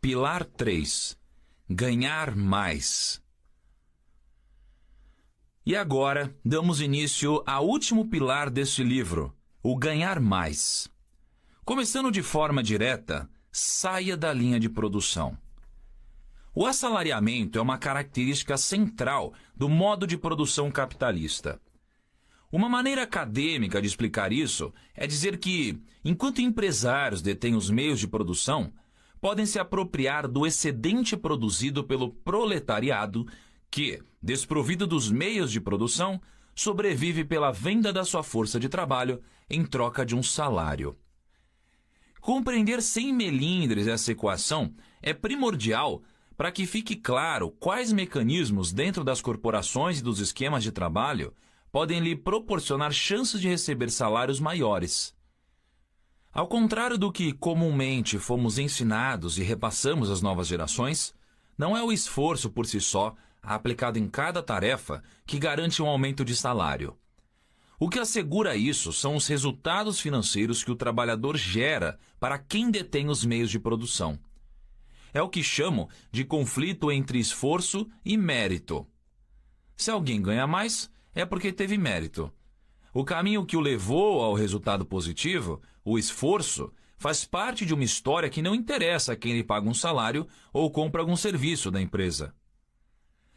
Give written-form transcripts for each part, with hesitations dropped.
Pilar 3. Ganhar mais. E agora, damos início ao último pilar deste livro, o ganhar mais. Começando de forma direta, saia da linha de produção. O assalariamento é uma característica central do modo de produção capitalista. Uma maneira acadêmica de explicar isso é dizer que, enquanto empresários detêm os meios de produção, podem se apropriar do excedente produzido pelo proletariado que, desprovido dos meios de produção, sobrevive pela venda da sua força de trabalho em troca de um salário. Compreender sem melindres essa equação é primordial para que fique claro quais mecanismos dentro das corporações e dos esquemas de trabalho podem lhe proporcionar chances de receber salários maiores. Ao contrário do que comumente fomos ensinados e repassamos às novas gerações, não é o esforço por si só, aplicado em cada tarefa, que garante um aumento de salário. O que assegura isso são os resultados financeiros que o trabalhador gera para quem detém os meios de produção. É o que chamo de conflito entre esforço e mérito. Se alguém ganha mais, é porque teve mérito. O caminho que o levou ao resultado positivo, o esforço, faz parte de uma história que não interessa a quem lhe paga um salário ou compra algum serviço da empresa.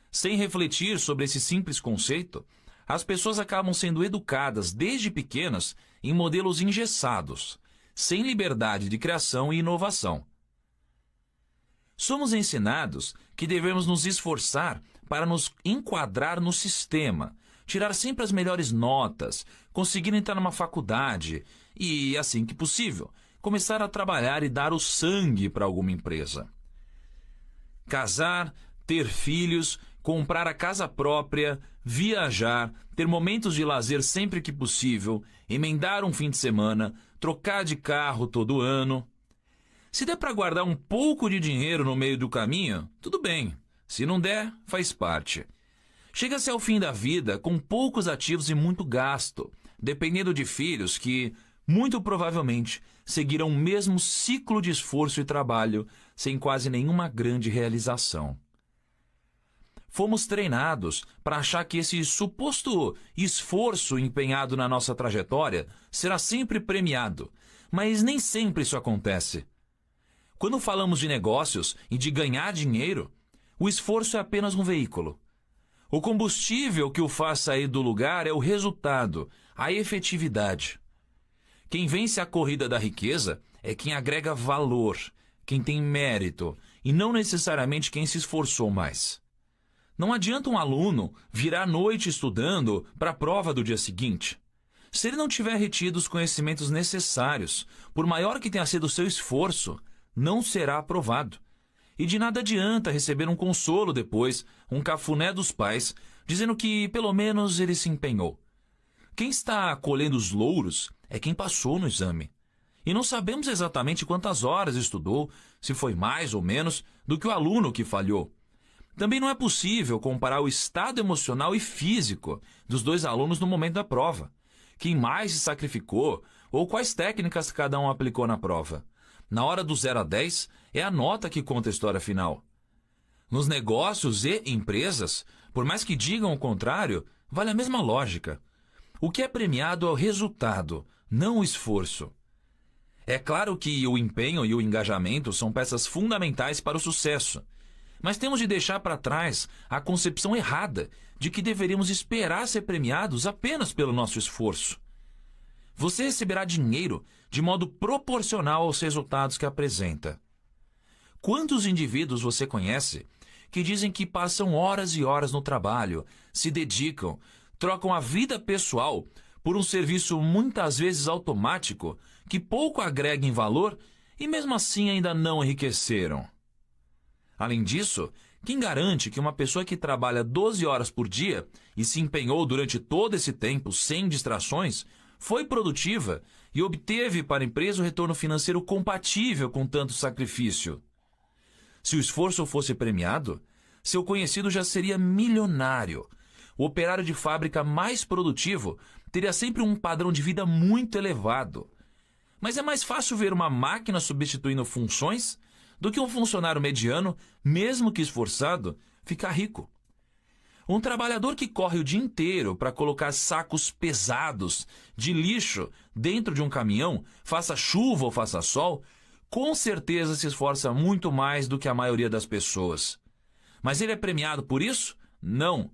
Sem refletir sobre esse simples conceito, as pessoas acabam sendo educadas desde pequenas em modelos engessados, sem liberdade de criação e inovação. Somos ensinados que devemos nos esforçar para nos enquadrar no sistema, tirar sempre as melhores notas, conseguir entrar numa faculdade e, assim que possível, começar a trabalhar e dar o sangue para alguma empresa. Casar, ter filhos, comprar a casa própria, viajar, ter momentos de lazer sempre que possível, emendar um fim de semana, trocar de carro todo ano. Se der para guardar um pouco de dinheiro no meio do caminho, tudo bem. Se não der, faz parte. Chega-se ao fim da vida com poucos ativos e muito gasto, dependendo de filhos que, muito provavelmente, seguirão o mesmo ciclo de esforço e trabalho, sem quase nenhuma grande realização. Fomos treinados para achar que esse suposto esforço empenhado na nossa trajetória será sempre premiado, mas nem sempre isso acontece. Quando falamos de negócios e de ganhar dinheiro, o esforço é apenas um veículo. O combustível que o faz sair do lugar é o resultado, a efetividade. Quem vence a corrida da riqueza é quem agrega valor, quem tem mérito, e não necessariamente quem se esforçou mais. Não adianta um aluno virar a noite estudando para a prova do dia seguinte. Se ele não tiver retido os conhecimentos necessários, por maior que tenha sido o seu esforço, não será aprovado. E de nada adianta receber um consolo depois, um cafuné dos pais, dizendo que pelo menos ele se empenhou. Quem está colhendo os louros é quem passou no exame. E não sabemos exatamente quantas horas estudou, se foi mais ou menos, do que o aluno que falhou. Também não é possível comparar o estado emocional e físico dos dois alunos no momento da prova. Quem mais se sacrificou ou quais técnicas cada um aplicou na prova. Na hora do 0 a 10, é a nota que conta a história final. Nos negócios e empresas, por mais que digam o contrário, vale a mesma lógica. O que é premiado é o resultado, não o esforço. É claro que o empenho e o engajamento são peças fundamentais para o sucesso, mas temos de deixar para trás a concepção errada de que deveríamos esperar ser premiados apenas pelo nosso esforço. Você receberá dinheiro de modo proporcional aos resultados que apresenta. Quantos indivíduos você conhece que dizem que passam horas e horas no trabalho, se dedicam, trocam a vida pessoal por um serviço muitas vezes automático que pouco agrega em valor e mesmo assim ainda não enriqueceram? Além disso, quem garante que uma pessoa que trabalha 12 horas por dia e se empenhou durante todo esse tempo sem distrações foi produtiva e obteve para a empresa o retorno financeiro compatível com tanto sacrifício? Se o esforço fosse premiado, seu conhecido já seria milionário. O operário de fábrica mais produtivo teria sempre um padrão de vida muito elevado. Mas é mais fácil ver uma máquina substituindo funções do que um funcionário mediano, mesmo que esforçado, ficar rico. Um trabalhador que corre o dia inteiro para colocar sacos pesados de lixo dentro de um caminhão, faça chuva ou faça sol, com certeza se esforça muito mais do que a maioria das pessoas. Mas ele é premiado por isso? Não.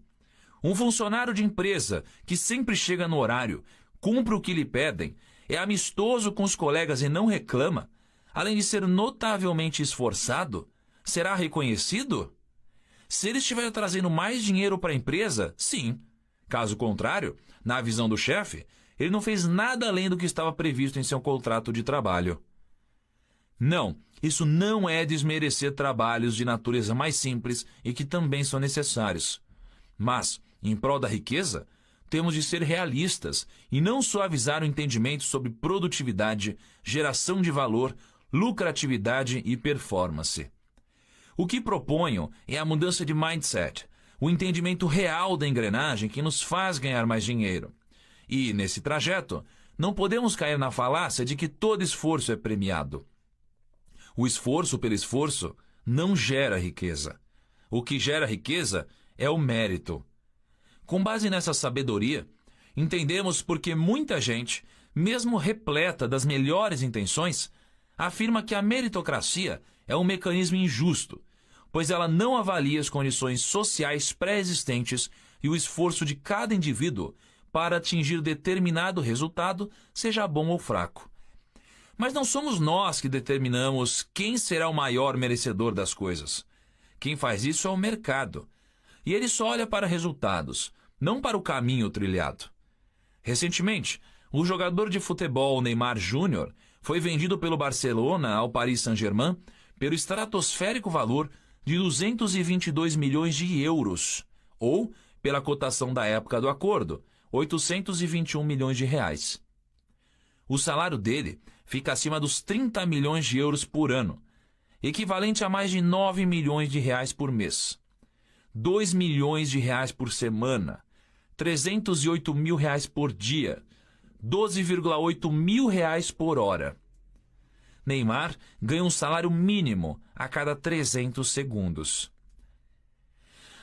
Um funcionário de empresa que sempre chega no horário, cumpre o que lhe pedem, é amistoso com os colegas e não reclama, além de ser notavelmente esforçado, será reconhecido? Se ele estiver trazendo mais dinheiro para a empresa, sim. Caso contrário, na visão do chefe, ele não fez nada além do que estava previsto em seu contrato de trabalho. Não, isso não é desmerecer trabalhos de natureza mais simples e que também são necessários. Mas, em prol da riqueza, temos de ser realistas e não suavizar o entendimento sobre produtividade, geração de valor, lucratividade e performance. O que proponho é a mudança de mindset, o entendimento real da engrenagem que nos faz ganhar mais dinheiro. E, nesse trajeto, não podemos cair na falácia de que todo esforço é premiado. O esforço pelo esforço não gera riqueza. O que gera riqueza é o mérito. Com base nessa sabedoria, entendemos por que muita gente, mesmo repleta das melhores intenções, afirma que a meritocracia é um mecanismo injusto, pois ela não avalia as condições sociais pré-existentes e o esforço de cada indivíduo para atingir determinado resultado, seja bom ou fraco. Mas não somos nós que determinamos quem será o maior merecedor das coisas. Quem faz isso é o mercado. E ele só olha para resultados, não para o caminho trilhado. Recentemente, o jogador de futebol Neymar Júnior foi vendido pelo Barcelona ao Paris Saint-Germain pelo estratosférico valor de 222 milhões de euros, ou, pela cotação da época do acordo, 821 milhões de reais. O salário dele fica acima dos 30 milhões de euros por ano, equivalente a mais de 9 milhões de reais por mês. 2 milhões de reais por semana, 308 mil reais por dia, 12,8 mil reais por hora. Neymar ganha um salário mínimo a cada 300 segundos.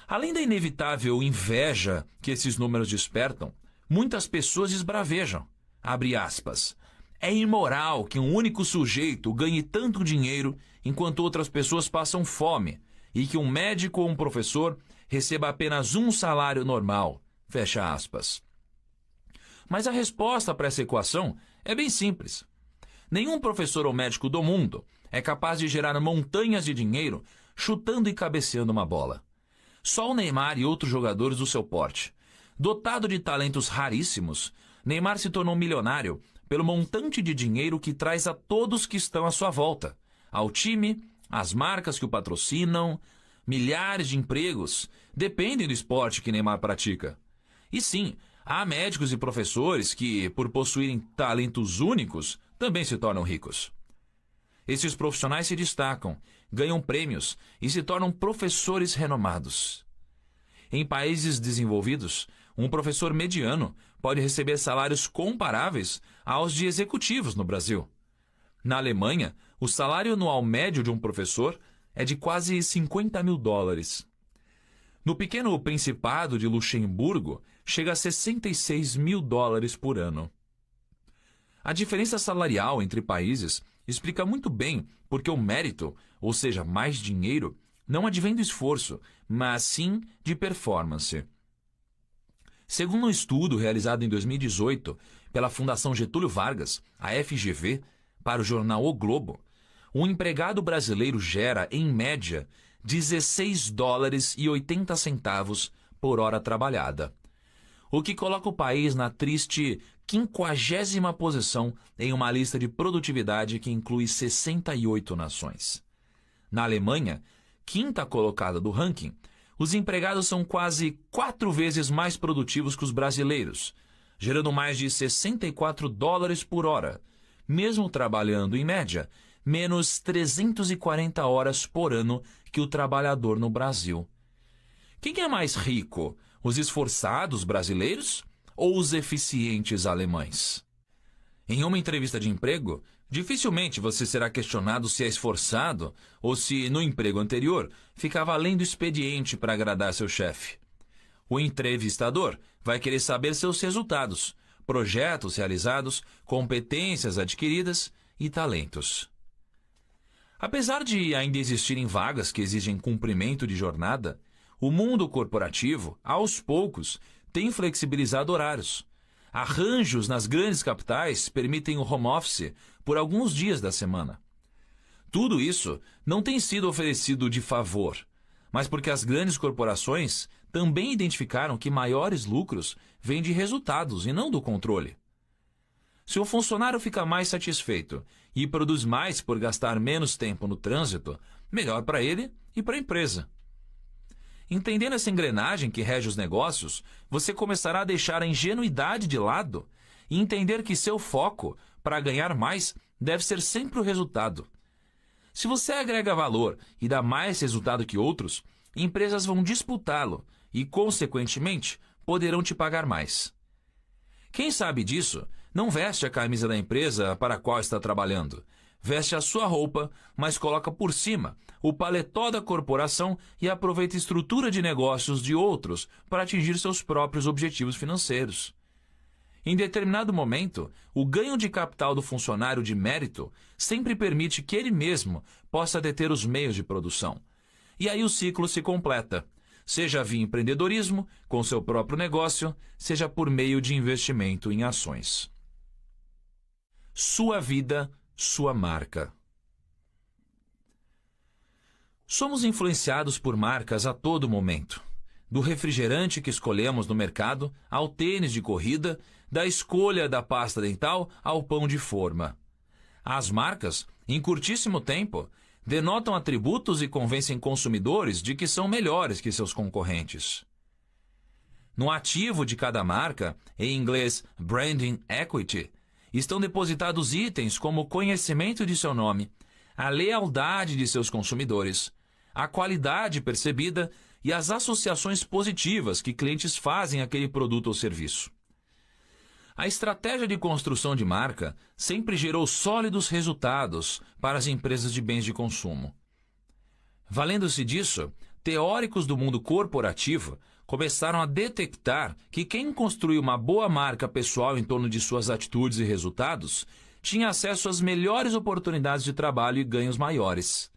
Além da inevitável inveja que esses números despertam, muitas pessoas esbravejam, abre aspas, é imoral que um único sujeito ganhe tanto dinheiro enquanto outras pessoas passam fome, e que um médico ou um professor receba apenas um salário normal. Fecha aspas. Mas a resposta para essa equação é bem simples. Nenhum professor ou médico do mundo é capaz de gerar montanhas de dinheiro chutando e cabeceando uma bola. Só o Neymar e outros jogadores do seu porte. Dotado de talentos raríssimos, Neymar se tornou milionário pelo montante de dinheiro que traz a todos que estão à sua volta, ao time, às marcas que o patrocinam. Milhares de empregos dependem do esporte que Neymar pratica. E sim, há médicos e professores que, por possuírem talentos únicos, também se tornam ricos. Esses profissionais se destacam, ganham prêmios e se tornam professores renomados. Em países desenvolvidos, um professor mediano pode receber salários comparáveis aos de executivos no Brasil. Na Alemanha, o salário anual médio de um professor é de quase 50 mil dólares. No pequeno Principado de Luxemburgo, chega a 66 mil dólares por ano. A diferença salarial entre países explica muito bem porque o mérito, ou seja, mais dinheiro, não advém do esforço, mas sim de performance. Segundo um estudo realizado em 2018 pela Fundação Getúlio Vargas, a FGV, para o jornal O Globo, um empregado brasileiro gera, em média, 16 dólares e 80 centavos por hora trabalhada, o que coloca o país na triste 50ª posição em uma lista de produtividade que inclui 68 nações. Na Alemanha, quinta colocada do ranking, os empregados são quase 4 vezes mais produtivos que os brasileiros, gerando mais de 64 dólares por hora, mesmo trabalhando, em média, menos 340 horas por ano que o trabalhador no Brasil. Quem é mais rico, os esforçados brasileiros ou os eficientes alemães? Em uma entrevista de emprego, Dificilmente você será questionado se é esforçado ou se, no emprego anterior, ficava além do expediente para agradar seu chefe. O entrevistador vai querer saber seus resultados, projetos realizados, competências adquiridas e talentos. Apesar de ainda existirem vagas que exigem cumprimento de jornada, o mundo corporativo, aos poucos, tem flexibilizado horários. Arranjos nas grandes capitais permitem o home office por alguns dias da semana. Tudo isso não tem sido oferecido de favor, mas porque as grandes corporações também identificaram que maiores lucros vêm de resultados e não do controle. Se o funcionário fica mais satisfeito e produz mais por gastar menos tempo no trânsito, melhor para ele e para a empresa. Entendendo essa engrenagem que rege os negócios, você começará a deixar a ingenuidade de lado e entender que seu foco para ganhar mais deve ser sempre o resultado. Se você agrega valor e dá mais resultado que outros, empresas vão disputá-lo e, consequentemente, poderão te pagar mais. Quem sabe disso não veste a camisa da empresa para a qual está trabalhando. Veste a sua roupa, mas coloca por cima o paletó da corporação e aproveita a estrutura de negócios de outros para atingir seus próprios objetivos financeiros. Em determinado momento, o ganho de capital do funcionário de mérito sempre permite que ele mesmo possa deter os meios de produção. E aí o ciclo se completa, seja via empreendedorismo, com seu próprio negócio, seja por meio de investimento em ações. Sua vida, sua marca. Somos influenciados por marcas a todo momento. Do refrigerante que escolhemos no mercado, ao tênis de corrida, da escolha da pasta dental ao pão de forma. As marcas, em curtíssimo tempo, denotam atributos e convencem consumidores de que são melhores que seus concorrentes. No ativo de cada marca, em inglês Branding Equity, estão depositados itens como o conhecimento de seu nome, a lealdade de seus consumidores, a qualidade percebida e as associações positivas que clientes fazem àquele produto ou serviço. A estratégia de construção de marca sempre gerou sólidos resultados para as empresas de bens de consumo. Valendo-se disso, teóricos do mundo corporativo começaram a detectar que quem construiu uma boa marca pessoal em torno de suas atitudes e resultados tinha acesso às melhores oportunidades de trabalho e ganhos maiores.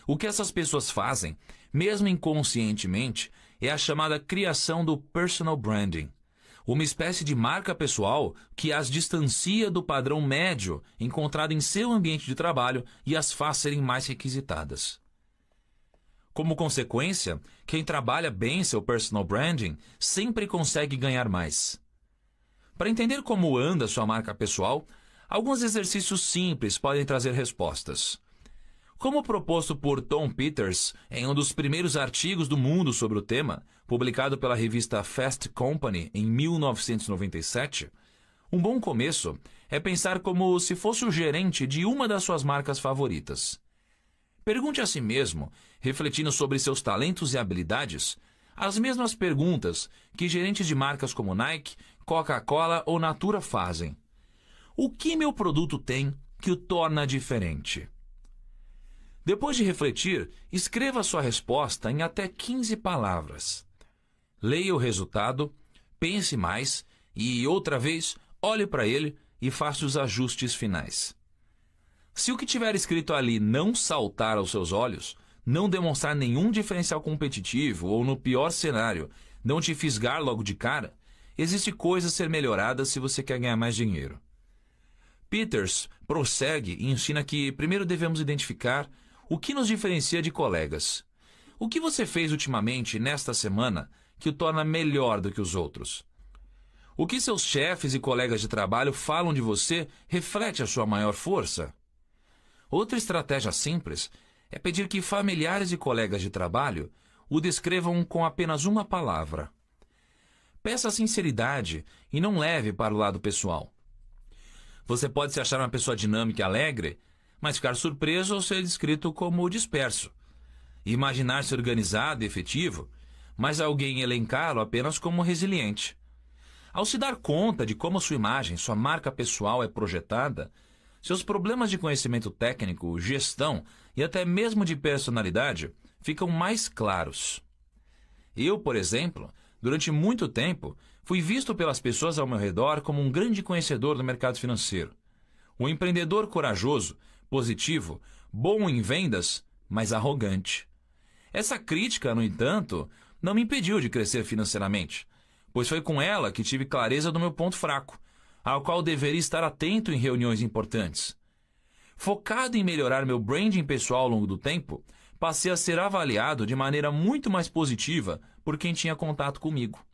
O que essas pessoas fazem, mesmo inconscientemente, é a chamada criação do personal branding, uma espécie de marca pessoal que as distancia do padrão médio encontrado em seu ambiente de trabalho e as faz serem mais requisitadas. Como consequência, quem trabalha bem seu personal branding sempre consegue ganhar mais. Para entender como anda sua marca pessoal, alguns exercícios simples podem trazer respostas. Como proposto por Tom Peters em um dos primeiros artigos do mundo sobre o tema, publicado pela revista Fast Company em 1997, um bom começo é pensar como se fosse o gerente de uma das suas marcas favoritas. Pergunte a si mesmo, refletindo sobre seus talentos e habilidades, as mesmas perguntas que gerentes de marcas como Nike, Coca-Cola ou Natura fazem. O que meu produto tem que o torna diferente? Depois de refletir, escreva sua resposta em até 15 palavras. Leia o resultado, pense mais e, outra vez, olhe para ele e faça os ajustes finais. Se o que tiver escrito ali não saltar aos seus olhos, não demonstrar nenhum diferencial competitivo ou, no pior cenário, não te fisgar logo de cara, existe coisa a ser melhorada se você quer ganhar mais dinheiro. Peters prossegue e ensina que primeiro devemos identificar o que nos diferencia de colegas. O que você fez ultimamente, nesta semana, que o torna melhor do que os outros? O que seus chefes e colegas de trabalho falam de você reflete a sua maior força? Outra estratégia simples é pedir que familiares e colegas de trabalho o descrevam com apenas uma palavra. Peça sinceridade e não leve para o lado pessoal. Você pode se achar uma pessoa dinâmica e alegre, mas ficar surpreso ao ser descrito como disperso. Imaginar-se organizado e efetivo, mas alguém elencá-lo apenas como resiliente. Ao se dar conta de como sua imagem, sua marca pessoal é projetada, seus problemas de conhecimento técnico, gestão e até mesmo de personalidade ficam mais claros. Eu, por exemplo, durante muito tempo, fui visto pelas pessoas ao meu redor como um grande conhecedor do mercado financeiro. Um empreendedor corajoso, positivo, bom em vendas, mas arrogante. Essa crítica, no entanto, não me impediu de crescer financeiramente, pois foi com ela que tive clareza do meu ponto fraco, ao qual deveria estar atento em reuniões importantes. Focado em melhorar meu branding pessoal ao longo do tempo, passei a ser avaliado de maneira muito mais positiva por quem tinha contato comigo.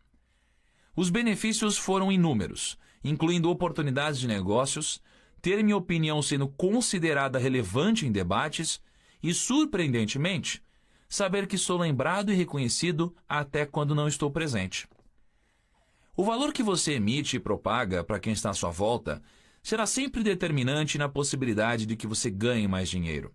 Os benefícios foram inúmeros, incluindo oportunidades de negócios, ter minha opinião sendo considerada relevante em debates e, surpreendentemente, saber que sou lembrado e reconhecido até quando não estou presente. O valor que você emite e propaga para quem está à sua volta será sempre determinante na possibilidade de que você ganhe mais dinheiro.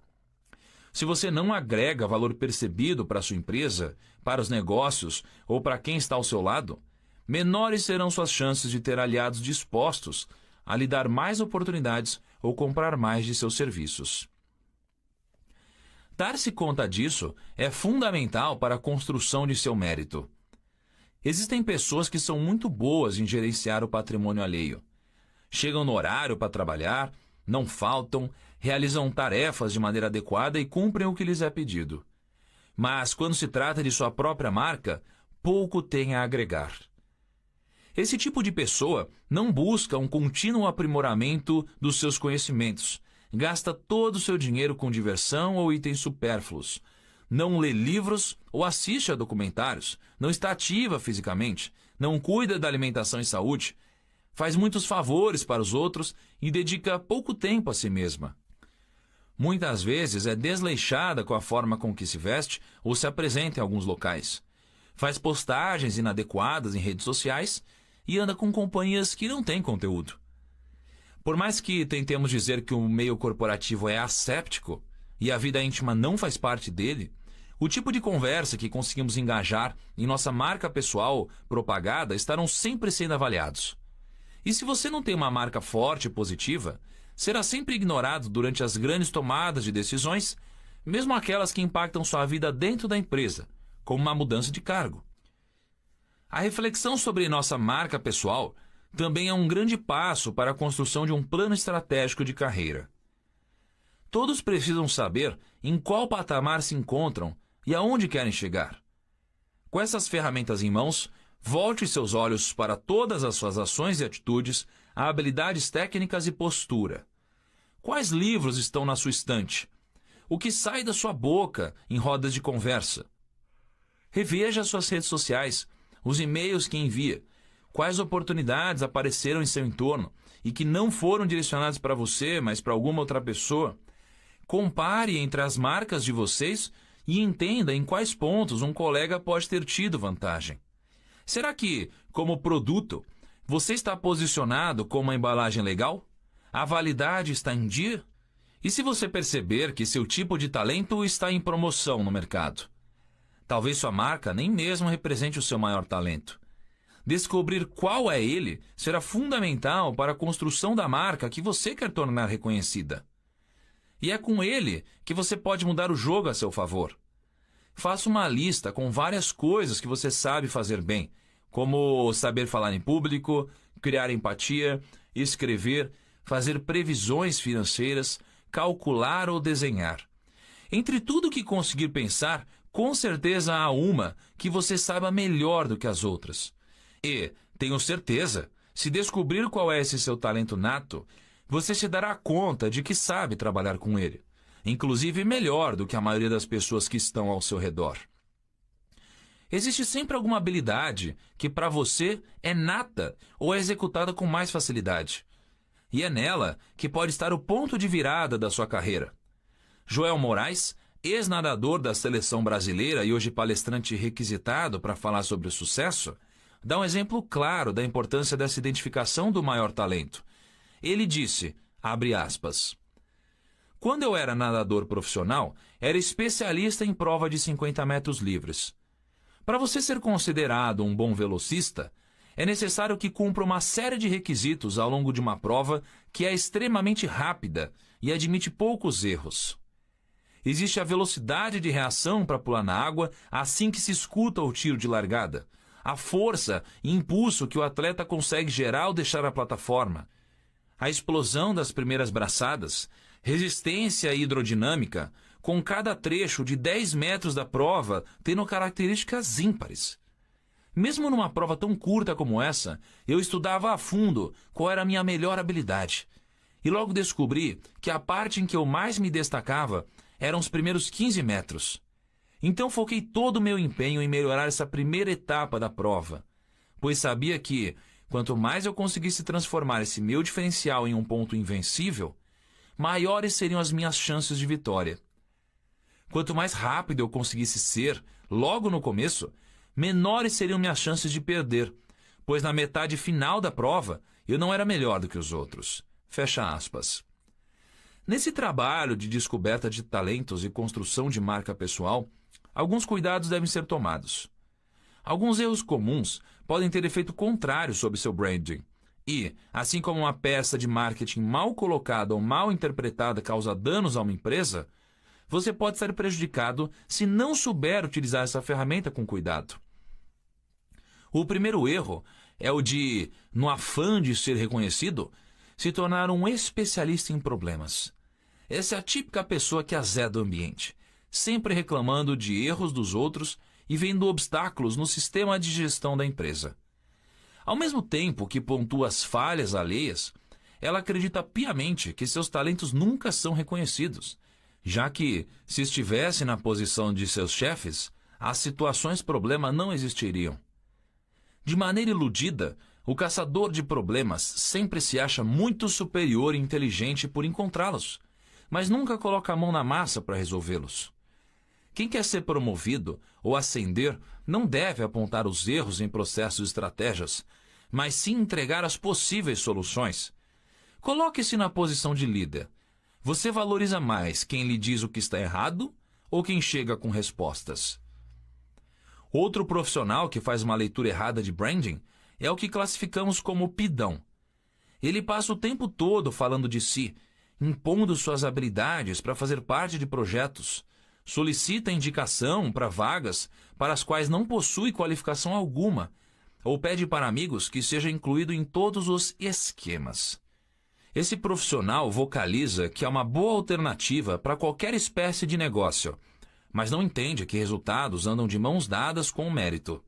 Se você não agrega valor percebido para a sua empresa, para os negócios ou para quem está ao seu lado, menores serão suas chances de ter aliados dispostos a lhe dar mais oportunidades ou comprar mais de seus serviços. Dar-se conta disso é fundamental para a construção de seu mérito. Existem pessoas que são muito boas em gerenciar o patrimônio alheio. Chegam no horário para trabalhar, não faltam, realizam tarefas de maneira adequada e cumprem o que lhes é pedido. Mas, quando se trata de sua própria marca, pouco tem a agregar. Esse tipo de pessoa não busca um contínuo aprimoramento dos seus conhecimentos, gasta todo o seu dinheiro com diversão ou itens supérfluos, não lê livros ou assiste a documentários, não está ativa fisicamente, não cuida da alimentação e saúde, faz muitos favores para os outros e dedica pouco tempo a si mesma. Muitas vezes é desleixada com a forma com que se veste ou se apresenta em alguns locais. Faz postagens inadequadas em redes sociais e anda com companhias que não têm conteúdo. Por mais que tentemos dizer que o meio corporativo é asséptico e a vida íntima não faz parte dele, o tipo de conversa que conseguimos engajar em nossa marca pessoal propagada estarão sempre sendo avaliados. E se você não tem uma marca forte e positiva, será sempre ignorado durante as grandes tomadas de decisões, mesmo aquelas que impactam sua vida dentro da empresa, como uma mudança de cargo. A reflexão sobre nossa marca pessoal também é um grande passo para a construção de um plano estratégico de carreira. Todos precisam saber em qual patamar se encontram e aonde querem chegar. Com essas ferramentas em mãos, volte seus olhos para todas as suas ações e atitudes, habilidades técnicas e postura. Quais livros estão na sua estante? O que sai da sua boca em rodas de conversa? Reveja suas redes sociais, os e-mails que envia, quais oportunidades apareceram em seu entorno e que não foram direcionadas para você, mas para alguma outra pessoa. Compare entre as marcas de vocês e entenda em quais pontos um colega pode ter tido vantagem. Será que, como produto, você está posicionado com uma embalagem legal? A validade está em dia? E se você perceber que seu tipo de talento está em promoção no mercado? Talvez sua marca nem mesmo represente o seu maior talento. Descobrir qual é ele será fundamental para a construção da marca que você quer tornar reconhecida. E é com ele que você pode mudar o jogo a seu favor. Faça uma lista com várias coisas que você sabe fazer bem, como saber falar em público, criar empatia, escrever, fazer previsões financeiras, calcular ou desenhar. Entre tudo que conseguir pensar, com certeza há uma que você saiba melhor do que as outras. E, tenho certeza, se descobrir qual é esse seu talento nato, você se dará conta de que sabe trabalhar com ele, inclusive melhor do que a maioria das pessoas que estão ao seu redor. Existe sempre alguma habilidade que para você é nata ou é executada com mais facilidade. E é nela que pode estar o ponto de virada da sua carreira. Joel Moraes, ex-nadador da seleção brasileira e hoje palestrante requisitado para falar sobre o sucesso, dá um exemplo claro da importância dessa identificação do maior talento. Ele disse, abre aspas, quando eu era nadador profissional, era especialista em prova de 50 metros livres. Para você ser considerado um bom velocista, é necessário que cumpra uma série de requisitos ao longo de uma prova que é extremamente rápida e admite poucos erros. Existe a velocidade de reação para pular na água assim que se escuta o tiro de largada, a força e impulso que o atleta consegue gerar ao deixar a plataforma, a explosão das primeiras braçadas, resistência hidrodinâmica, com cada trecho de 10 metros da prova tendo características ímpares. Mesmo numa prova tão curta como essa, eu estudava a fundo qual era a minha melhor habilidade. E logo descobri que a parte em que eu mais me destacava eram os primeiros 15 metros. Então foquei todo o meu empenho em melhorar essa primeira etapa da prova, pois sabia que, quanto mais eu conseguisse transformar esse meu diferencial em um ponto invencível, maiores seriam as minhas chances de vitória. Quanto mais rápido eu conseguisse ser, logo no começo, menores seriam minhas chances de perder, pois na metade final da prova eu não era melhor do que os outros. Fecha aspas. Nesse trabalho de descoberta de talentos e construção de marca pessoal, alguns cuidados devem ser tomados. Alguns erros comuns podem ter efeito contrário sobre seu branding e, assim como uma peça de marketing mal colocada ou mal interpretada causa danos a uma empresa, você pode ser prejudicado se não souber utilizar essa ferramenta com cuidado. O primeiro erro é o de, no afã de ser reconhecido, se tornar um especialista em problemas. Essa é a típica pessoa que azeda o ambiente, sempre reclamando de erros dos outros e vendo obstáculos no sistema de gestão da empresa. Ao mesmo tempo que pontua as falhas alheias, ela acredita piamente que seus talentos nunca são reconhecidos, já que, se estivesse na posição de seus chefes, as situações problema não existiriam. De maneira iludida, o caçador de problemas sempre se acha muito superior e inteligente por encontrá-los, mas nunca coloca a mão na massa para resolvê-los. Quem quer ser promovido ou ascender não deve apontar os erros em processos e estratégias, mas sim entregar as possíveis soluções. Coloque-se na posição de líder. Você valoriza mais quem lhe diz o que está errado ou quem chega com respostas? Outro profissional que faz uma leitura errada de branding é o que classificamos como pidão. Ele passa o tempo todo falando de si, impondo suas habilidades para fazer parte de projetos, solicita indicação para vagas para as quais não possui qualificação alguma, ou pede para amigos que seja incluído em todos os esquemas. Esse profissional vocaliza que é uma boa alternativa para qualquer espécie de negócio, mas não entende que resultados andam de mãos dadas com o mérito.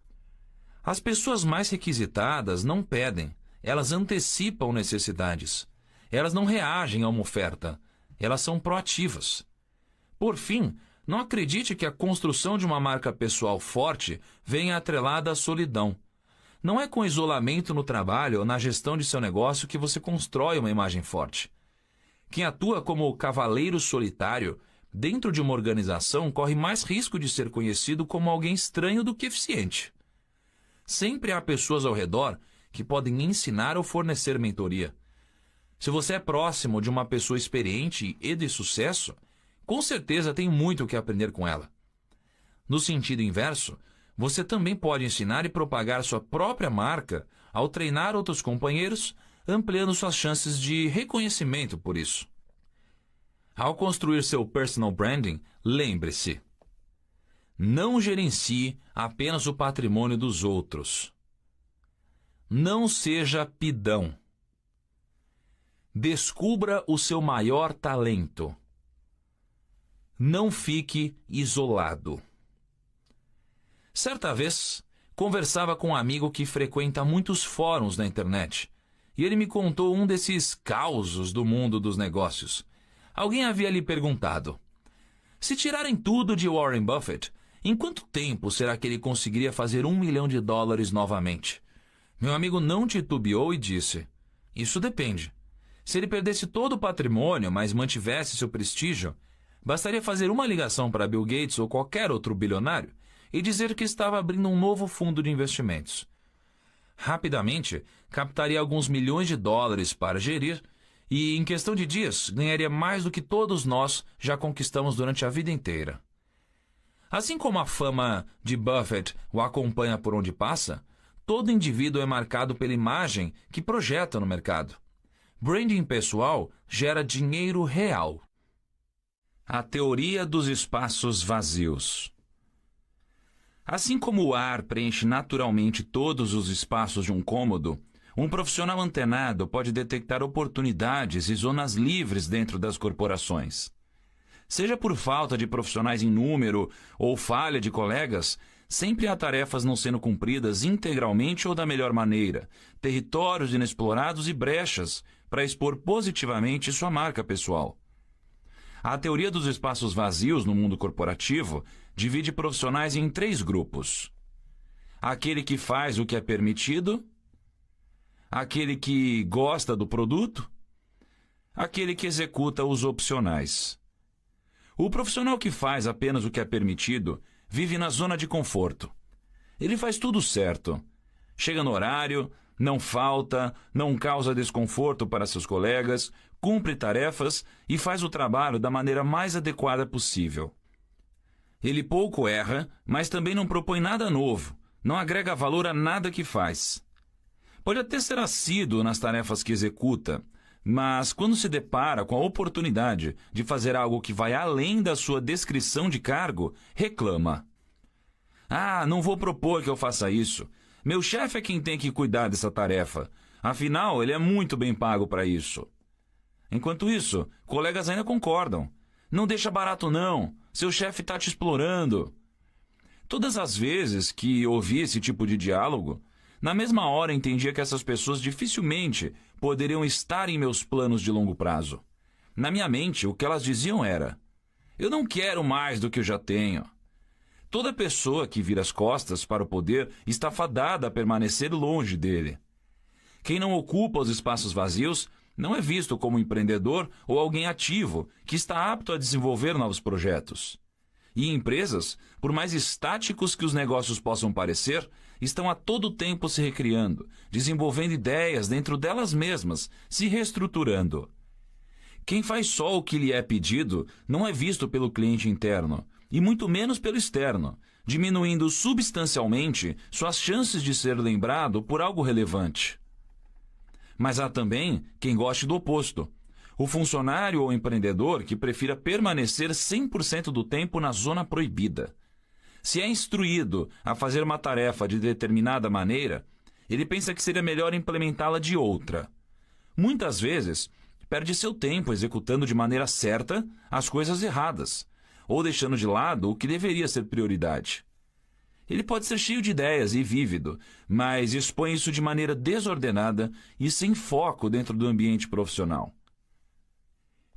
As pessoas mais requisitadas não pedem, elas antecipam necessidades. Elas não reagem a uma oferta, elas são proativas. Por fim, não acredite que a construção de uma marca pessoal forte venha atrelada à solidão. Não é com isolamento no trabalho ou na gestão de seu negócio que você constrói uma imagem forte. Quem atua como cavaleiro solitário dentro de uma organização corre mais risco de ser conhecido como alguém estranho do que eficiente. Sempre há pessoas ao redor que podem ensinar ou fornecer mentoria. Se você é próximo de uma pessoa experiente e de sucesso, com certeza tem muito o que aprender com ela. No sentido inverso, você também pode ensinar e propagar sua própria marca ao treinar outros companheiros, ampliando suas chances de reconhecimento por isso. Ao construir seu personal branding, lembre-se: não gerencie apenas o patrimônio dos outros. Não seja pidão. Descubra o seu maior talento. Não fique isolado. Certa vez, conversava com um amigo que frequenta muitos fóruns na internet, e ele me contou um desses causos do mundo dos negócios. Alguém havia lhe perguntado: se tirarem tudo de Warren Buffett, em quanto tempo será que ele conseguiria fazer $1 milhão novamente? Meu amigo não titubeou e disse: isso depende. Se ele perdesse todo o patrimônio, mas mantivesse seu prestígio, bastaria fazer uma ligação para Bill Gates ou qualquer outro bilionário e dizer que estava abrindo um novo fundo de investimentos. Rapidamente, captaria alguns milhões de dólares para gerir e, em questão de dias, ganharia mais do que todos nós já conquistamos durante a vida inteira. Assim como a fama de Buffett o acompanha por onde passa, todo indivíduo é marcado pela imagem que projeta no mercado. Branding pessoal gera dinheiro real. A teoria dos espaços vazios. Assim como o ar preenche naturalmente todos os espaços de um cômodo, um profissional antenado pode detectar oportunidades e zonas livres dentro das corporações. Seja por falta de profissionais em número ou falha de colegas, sempre há tarefas não sendo cumpridas integralmente ou da melhor maneira, territórios inexplorados e brechas para expor positivamente sua marca pessoal. A teoria dos espaços vazios no mundo corporativo divide profissionais em 3 grupos. Aquele que faz o que é permitido, aquele que gosta do produto, aquele que executa os opcionais. O profissional que faz apenas o que é permitido vive na zona de conforto. Ele faz tudo certo. Chega no horário, não falta, não causa desconforto para seus colegas, cumpre tarefas e faz o trabalho da maneira mais adequada possível. Ele pouco erra, mas também não propõe nada novo, não agrega valor a nada que faz. Pode até ser assíduo nas tarefas que executa, mas quando se depara com a oportunidade de fazer algo que vai além da sua descrição de cargo, reclama. Ah, não vou propor que eu faça isso. Meu chefe é quem tem que cuidar dessa tarefa. Afinal, ele é muito bem pago para isso. Enquanto isso, colegas ainda concordam. Não deixa barato não, seu chefe está te explorando. Todas as vezes que ouvi esse tipo de diálogo, na mesma hora entendia que essas pessoas dificilmente poderiam estar em meus planos de longo prazo. Na minha mente, o que elas diziam era: eu não quero mais do que eu já tenho. Toda pessoa que vira as costas para o poder está fadada a permanecer longe dele. Quem não ocupa os espaços vazios não é visto como empreendedor ou alguém ativo que está apto a desenvolver novos projetos. E empresas, por mais estáticos que os negócios possam parecer, estão a todo tempo se recriando, desenvolvendo ideias dentro delas mesmas, se reestruturando. Quem faz só o que lhe é pedido não é visto pelo cliente interno, e muito menos pelo externo, diminuindo substancialmente suas chances de ser lembrado por algo relevante. Mas há também quem goste do oposto. O funcionário ou empreendedor que prefira permanecer 100% do tempo na zona proibida. Se é instruído a fazer uma tarefa de determinada maneira, ele pensa que seria melhor implementá-la de outra. Muitas vezes, perde seu tempo executando de maneira certa as coisas erradas, ou deixando de lado o que deveria ser prioridade. Ele pode ser cheio de ideias e vívido, mas expõe isso de maneira desordenada e sem foco dentro do ambiente profissional.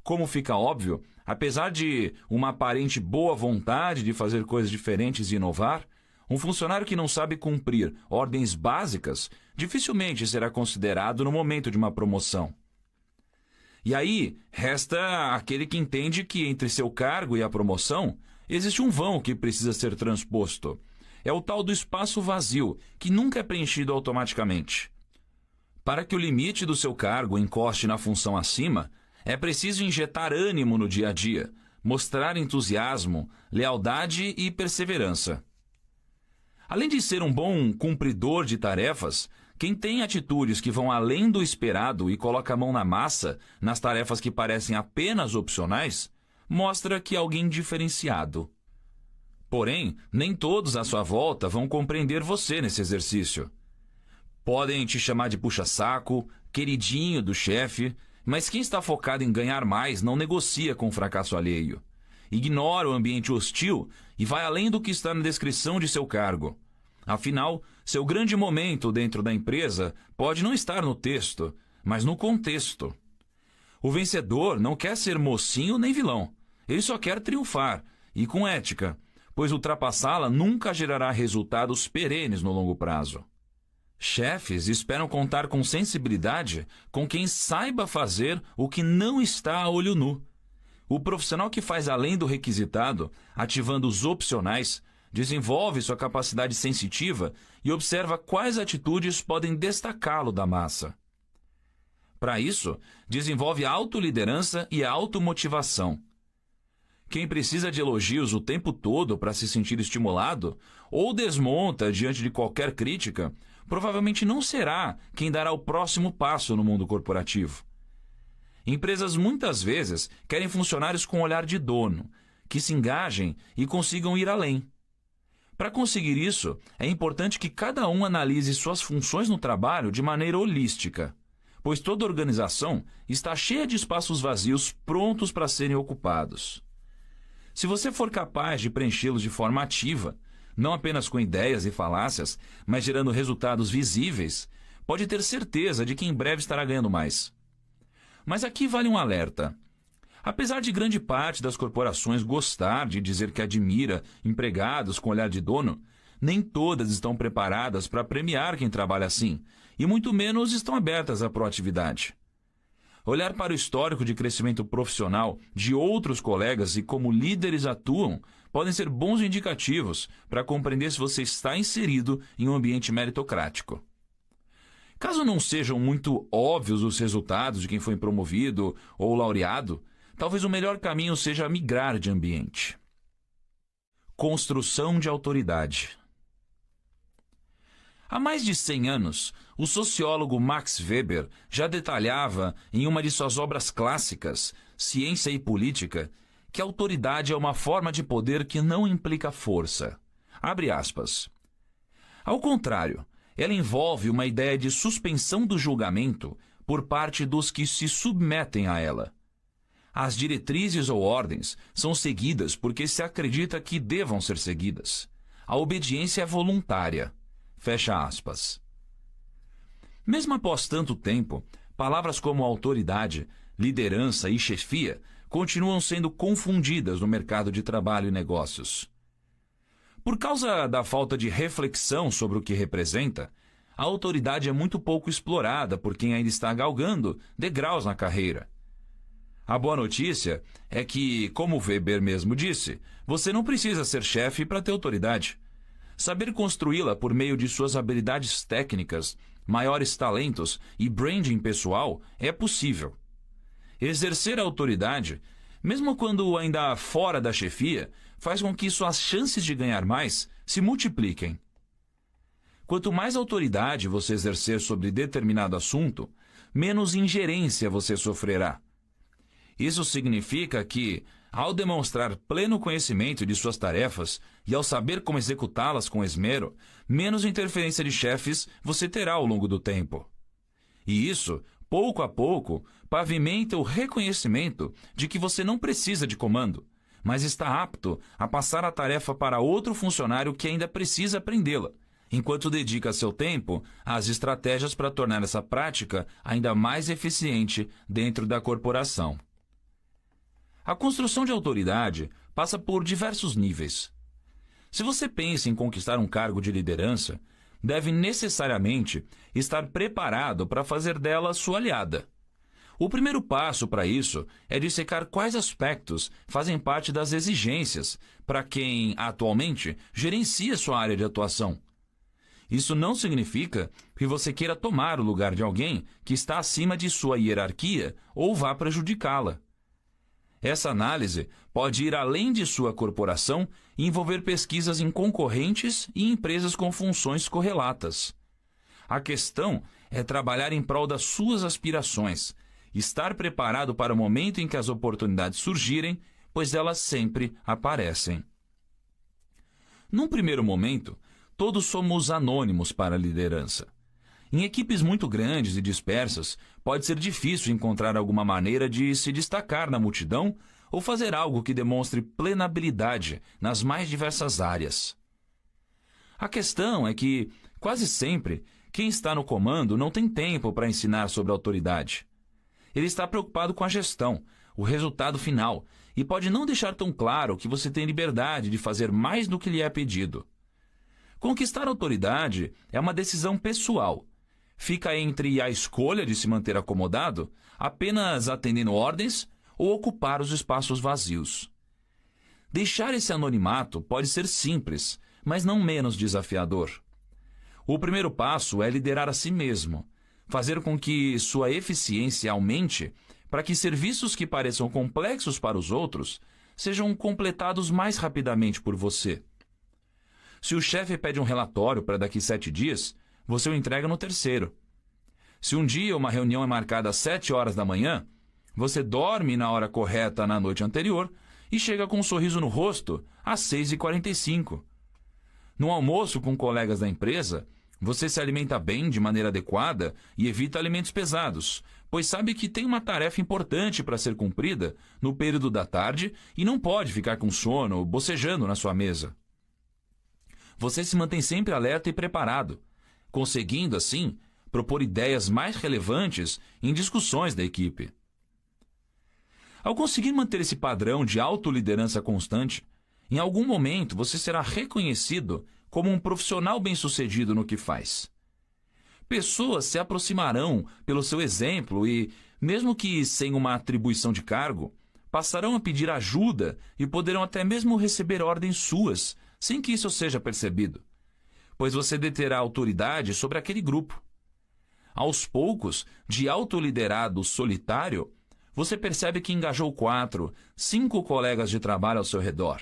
Como fica óbvio, apesar de uma aparente boa vontade de fazer coisas diferentes e inovar, um funcionário que não sabe cumprir ordens básicas dificilmente será considerado no momento de uma promoção. E aí, resta aquele que entende que entre seu cargo e a promoção existe um vão que precisa ser transposto. É o tal do espaço vazio, que nunca é preenchido automaticamente. Para que o limite do seu cargo encoste na função acima, é preciso injetar ânimo no dia a dia, mostrar entusiasmo, lealdade e perseverança. Além de ser um bom cumpridor de tarefas, quem tem atitudes que vão além do esperado e coloca a mão na massa nas tarefas que parecem apenas opcionais, mostra que é alguém diferenciado. Porém, nem todos à sua volta vão compreender você nesse exercício. Podem te chamar de puxa-saco, queridinho do chefe, mas quem está focado em ganhar mais não negocia com o fracasso alheio. Ignora o ambiente hostil e vai além do que está na descrição de seu cargo. Afinal, seu grande momento dentro da empresa pode não estar no texto, mas no contexto. O vencedor não quer ser mocinho nem vilão. Ele só quer triunfar, e com ética, pois ultrapassá-la nunca gerará resultados perenes no longo prazo. Chefes esperam contar com sensibilidade com quem saiba fazer o que não está a olho nu. O profissional que faz além do requisitado, ativando os opcionais, desenvolve sua capacidade sensitiva e observa quais atitudes podem destacá-lo da massa. Para isso, desenvolve a autoliderança e a automotivação. Quem precisa de elogios o tempo todo para se sentir estimulado, ou desmonta diante de qualquer crítica, provavelmente não será quem dará o próximo passo no mundo corporativo. Empresas muitas vezes querem funcionários com olhar de dono, que se engajem e consigam ir além. Para conseguir isso, é importante que cada um analise suas funções no trabalho de maneira holística, pois toda organização está cheia de espaços vazios prontos para serem ocupados. Se você for capaz de preenchê-los de forma ativa, não apenas com ideias e falácias, mas gerando resultados visíveis, pode ter certeza de que em breve estará ganhando mais. Mas aqui vale um alerta. Apesar de grande parte das corporações gostar de dizer que admira empregados com olhar de dono, nem todas estão preparadas para premiar quem trabalha assim, e muito menos estão abertas à proatividade. Olhar para o histórico de crescimento profissional de outros colegas e como líderes atuam podem ser bons indicativos para compreender se você está inserido em um ambiente meritocrático. Caso não sejam muito óbvios os resultados de quem foi promovido ou laureado, talvez o melhor caminho seja migrar de ambiente. Construção de autoridade. Há mais de 100 anos, o sociólogo Max Weber já detalhava em uma de suas obras clássicas, Ciência e Política, que a autoridade é uma forma de poder que não implica força. Abre aspas. Ao contrário, ela envolve uma ideia de suspensão do julgamento por parte dos que se submetem a ela. As diretrizes ou ordens são seguidas porque se acredita que devam ser seguidas. A obediência é voluntária. Fecha aspas. Mesmo após tanto tempo, palavras como autoridade, liderança e chefia continuam sendo confundidas no mercado de trabalho e negócios. Por causa da falta de reflexão sobre o que representa, a autoridade é muito pouco explorada por quem ainda está galgando degraus na carreira. A boa notícia é que, como Weber mesmo disse, você não precisa ser chefe para ter autoridade. Saber construí-la por meio de suas habilidades técnicas, maiores talentos e branding pessoal é possível. Exercer a autoridade, mesmo quando ainda fora da chefia, faz com que suas chances de ganhar mais se multipliquem. Quanto mais autoridade você exercer sobre determinado assunto, menos ingerência você sofrerá. Isso significa que, ao demonstrar pleno conhecimento de suas tarefas e ao saber como executá-las com esmero, menos interferência de chefes você terá ao longo do tempo. E isso, pouco a pouco, pavimenta o reconhecimento de que você não precisa de comando, mas está apto a passar a tarefa para outro funcionário que ainda precisa aprendê-la, enquanto dedica seu tempo às estratégias para tornar essa prática ainda mais eficiente dentro da corporação. A construção de autoridade passa por diversos níveis. Se você pensa em conquistar um cargo de liderança, deve necessariamente estar preparado para fazer dela sua aliada. O primeiro passo para isso é dissecar quais aspectos fazem parte das exigências para quem, atualmente, gerencia sua área de atuação. Isso não significa que você queira tomar o lugar de alguém que está acima de sua hierarquia ou vá prejudicá-la. Essa análise pode ir além de sua corporação e envolver pesquisas em concorrentes e empresas com funções correlatas. A questão é trabalhar em prol das suas aspirações, estar preparado para o momento em que as oportunidades surgirem, pois elas sempre aparecem. Num primeiro momento, todos somos anônimos para a liderança. Em equipes muito grandes e dispersas, pode ser difícil encontrar alguma maneira de se destacar na multidão ou fazer algo que demonstre plena habilidade nas mais diversas áreas. A questão é que, quase sempre, quem está no comando não tem tempo para ensinar sobre autoridade. Ele está preocupado com a gestão, o resultado final, e pode não deixar tão claro que você tem liberdade de fazer mais do que lhe é pedido. Conquistar autoridade é uma decisão pessoal. Fica entre a escolha de se manter acomodado, apenas atendendo ordens, ou ocupar os espaços vazios. Deixar esse anonimato pode ser simples, mas não menos desafiador. O primeiro passo é liderar a si mesmo, fazer com que sua eficiência aumente para que serviços que pareçam complexos para os outros sejam completados mais rapidamente por você. Se o chefe pede um relatório para daqui 7 dias, você o entrega no terceiro. Se um dia uma reunião é marcada às 7 horas da manhã, você dorme na hora correta na noite anterior e chega com um sorriso no rosto às 6h45. No almoço com colegas da empresa, você se alimenta bem de maneira adequada e evita alimentos pesados, pois sabe que tem uma tarefa importante para ser cumprida no período da tarde e não pode ficar com sono ou bocejando na sua mesa. Você se mantém sempre alerta e preparado, conseguindo, assim, propor ideias mais relevantes em discussões da equipe. Ao conseguir manter esse padrão de autoliderança constante, em algum momento você será reconhecido como um profissional bem-sucedido no que faz. Pessoas se aproximarão pelo seu exemplo e, mesmo que sem uma atribuição de cargo, passarão a pedir ajuda e poderão até mesmo receber ordens suas, sem que isso seja percebido, pois você deterá autoridade sobre aquele grupo. Aos poucos, de autoliderado solitário, você percebe que engajou 4, 5 colegas de trabalho ao seu redor.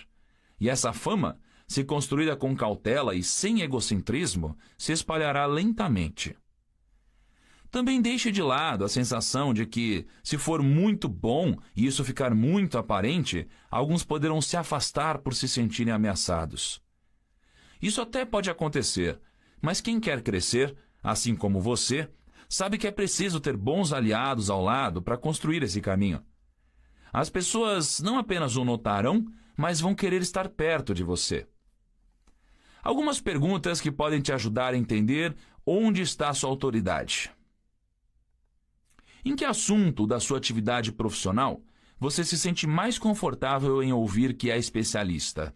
E essa fama, se construída com cautela e sem egocentrismo, se espalhará lentamente. Também deixe de lado a sensação de que, se for muito bom e isso ficar muito aparente, alguns poderão se afastar por se sentirem ameaçados. Isso até pode acontecer, mas quem quer crescer, assim como você, sabe que é preciso ter bons aliados ao lado para construir esse caminho. As pessoas não apenas o notarão, mas vão querer estar perto de você. Algumas perguntas que podem te ajudar a entender onde está a sua autoridade. Em que assunto da sua atividade profissional você se sente mais confortável em ouvir que é especialista?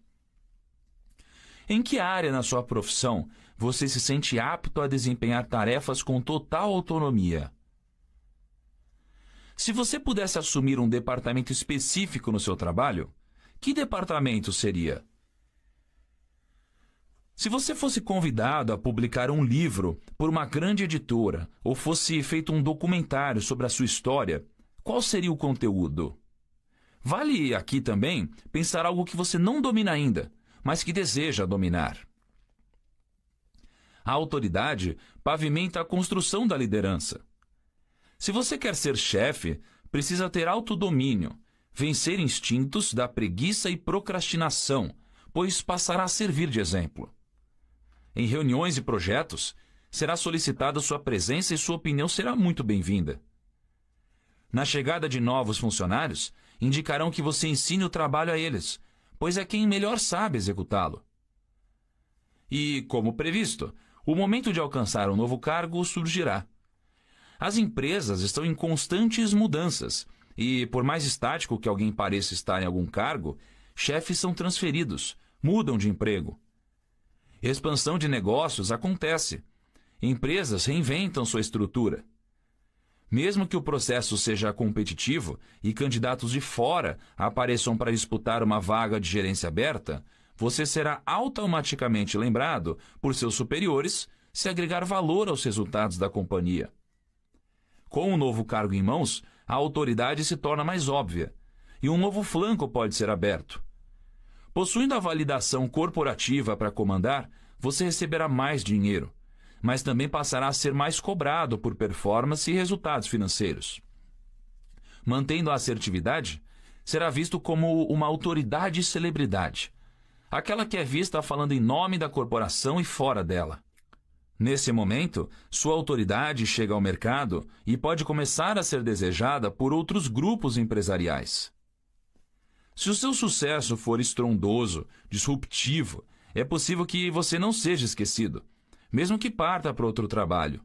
Em que área na sua profissão você se sente apto a desempenhar tarefas com total autonomia? Se você pudesse assumir um departamento específico no seu trabalho, que departamento seria? Se você fosse convidado a publicar um livro por uma grande editora ou fosse feito um documentário sobre a sua história, qual seria o conteúdo? Vale aqui também pensar algo que você não domina ainda, mas que deseja dominar. A autoridade pavimenta a construção da liderança. Se você quer ser chefe, precisa ter autodomínio, vencer instintos da preguiça e procrastinação, pois passará a servir de exemplo. Em reuniões e projetos, será solicitada sua presença e sua opinião será muito bem-vinda. Na chegada de novos funcionários, indicarão que você ensine o trabalho a eles, pois é quem melhor sabe executá-lo. E, como previsto, o momento de alcançar um novo cargo surgirá. As empresas estão em constantes mudanças e, por mais estático que alguém pareça estar em algum cargo, chefes são transferidos, mudam de emprego. Expansão de negócios acontece. Empresas reinventam sua estrutura. Mesmo que o processo seja competitivo e candidatos de fora apareçam para disputar uma vaga de gerência aberta, você será automaticamente lembrado por seus superiores se agregar valor aos resultados da companhia. Com um novo cargo em mãos, a autoridade se torna mais óbvia e um novo flanco pode ser aberto. Possuindo a validação corporativa para comandar, você receberá mais dinheiro, mas também passará a ser mais cobrado por performance e resultados financeiros. Mantendo a assertividade, será visto como uma autoridade e celebridade, aquela que é vista falando em nome da corporação e fora dela. Nesse momento, sua autoridade chega ao mercado e pode começar a ser desejada por outros grupos empresariais. Se o seu sucesso for estrondoso, disruptivo, é possível que você não seja esquecido, mesmo que parta para outro trabalho.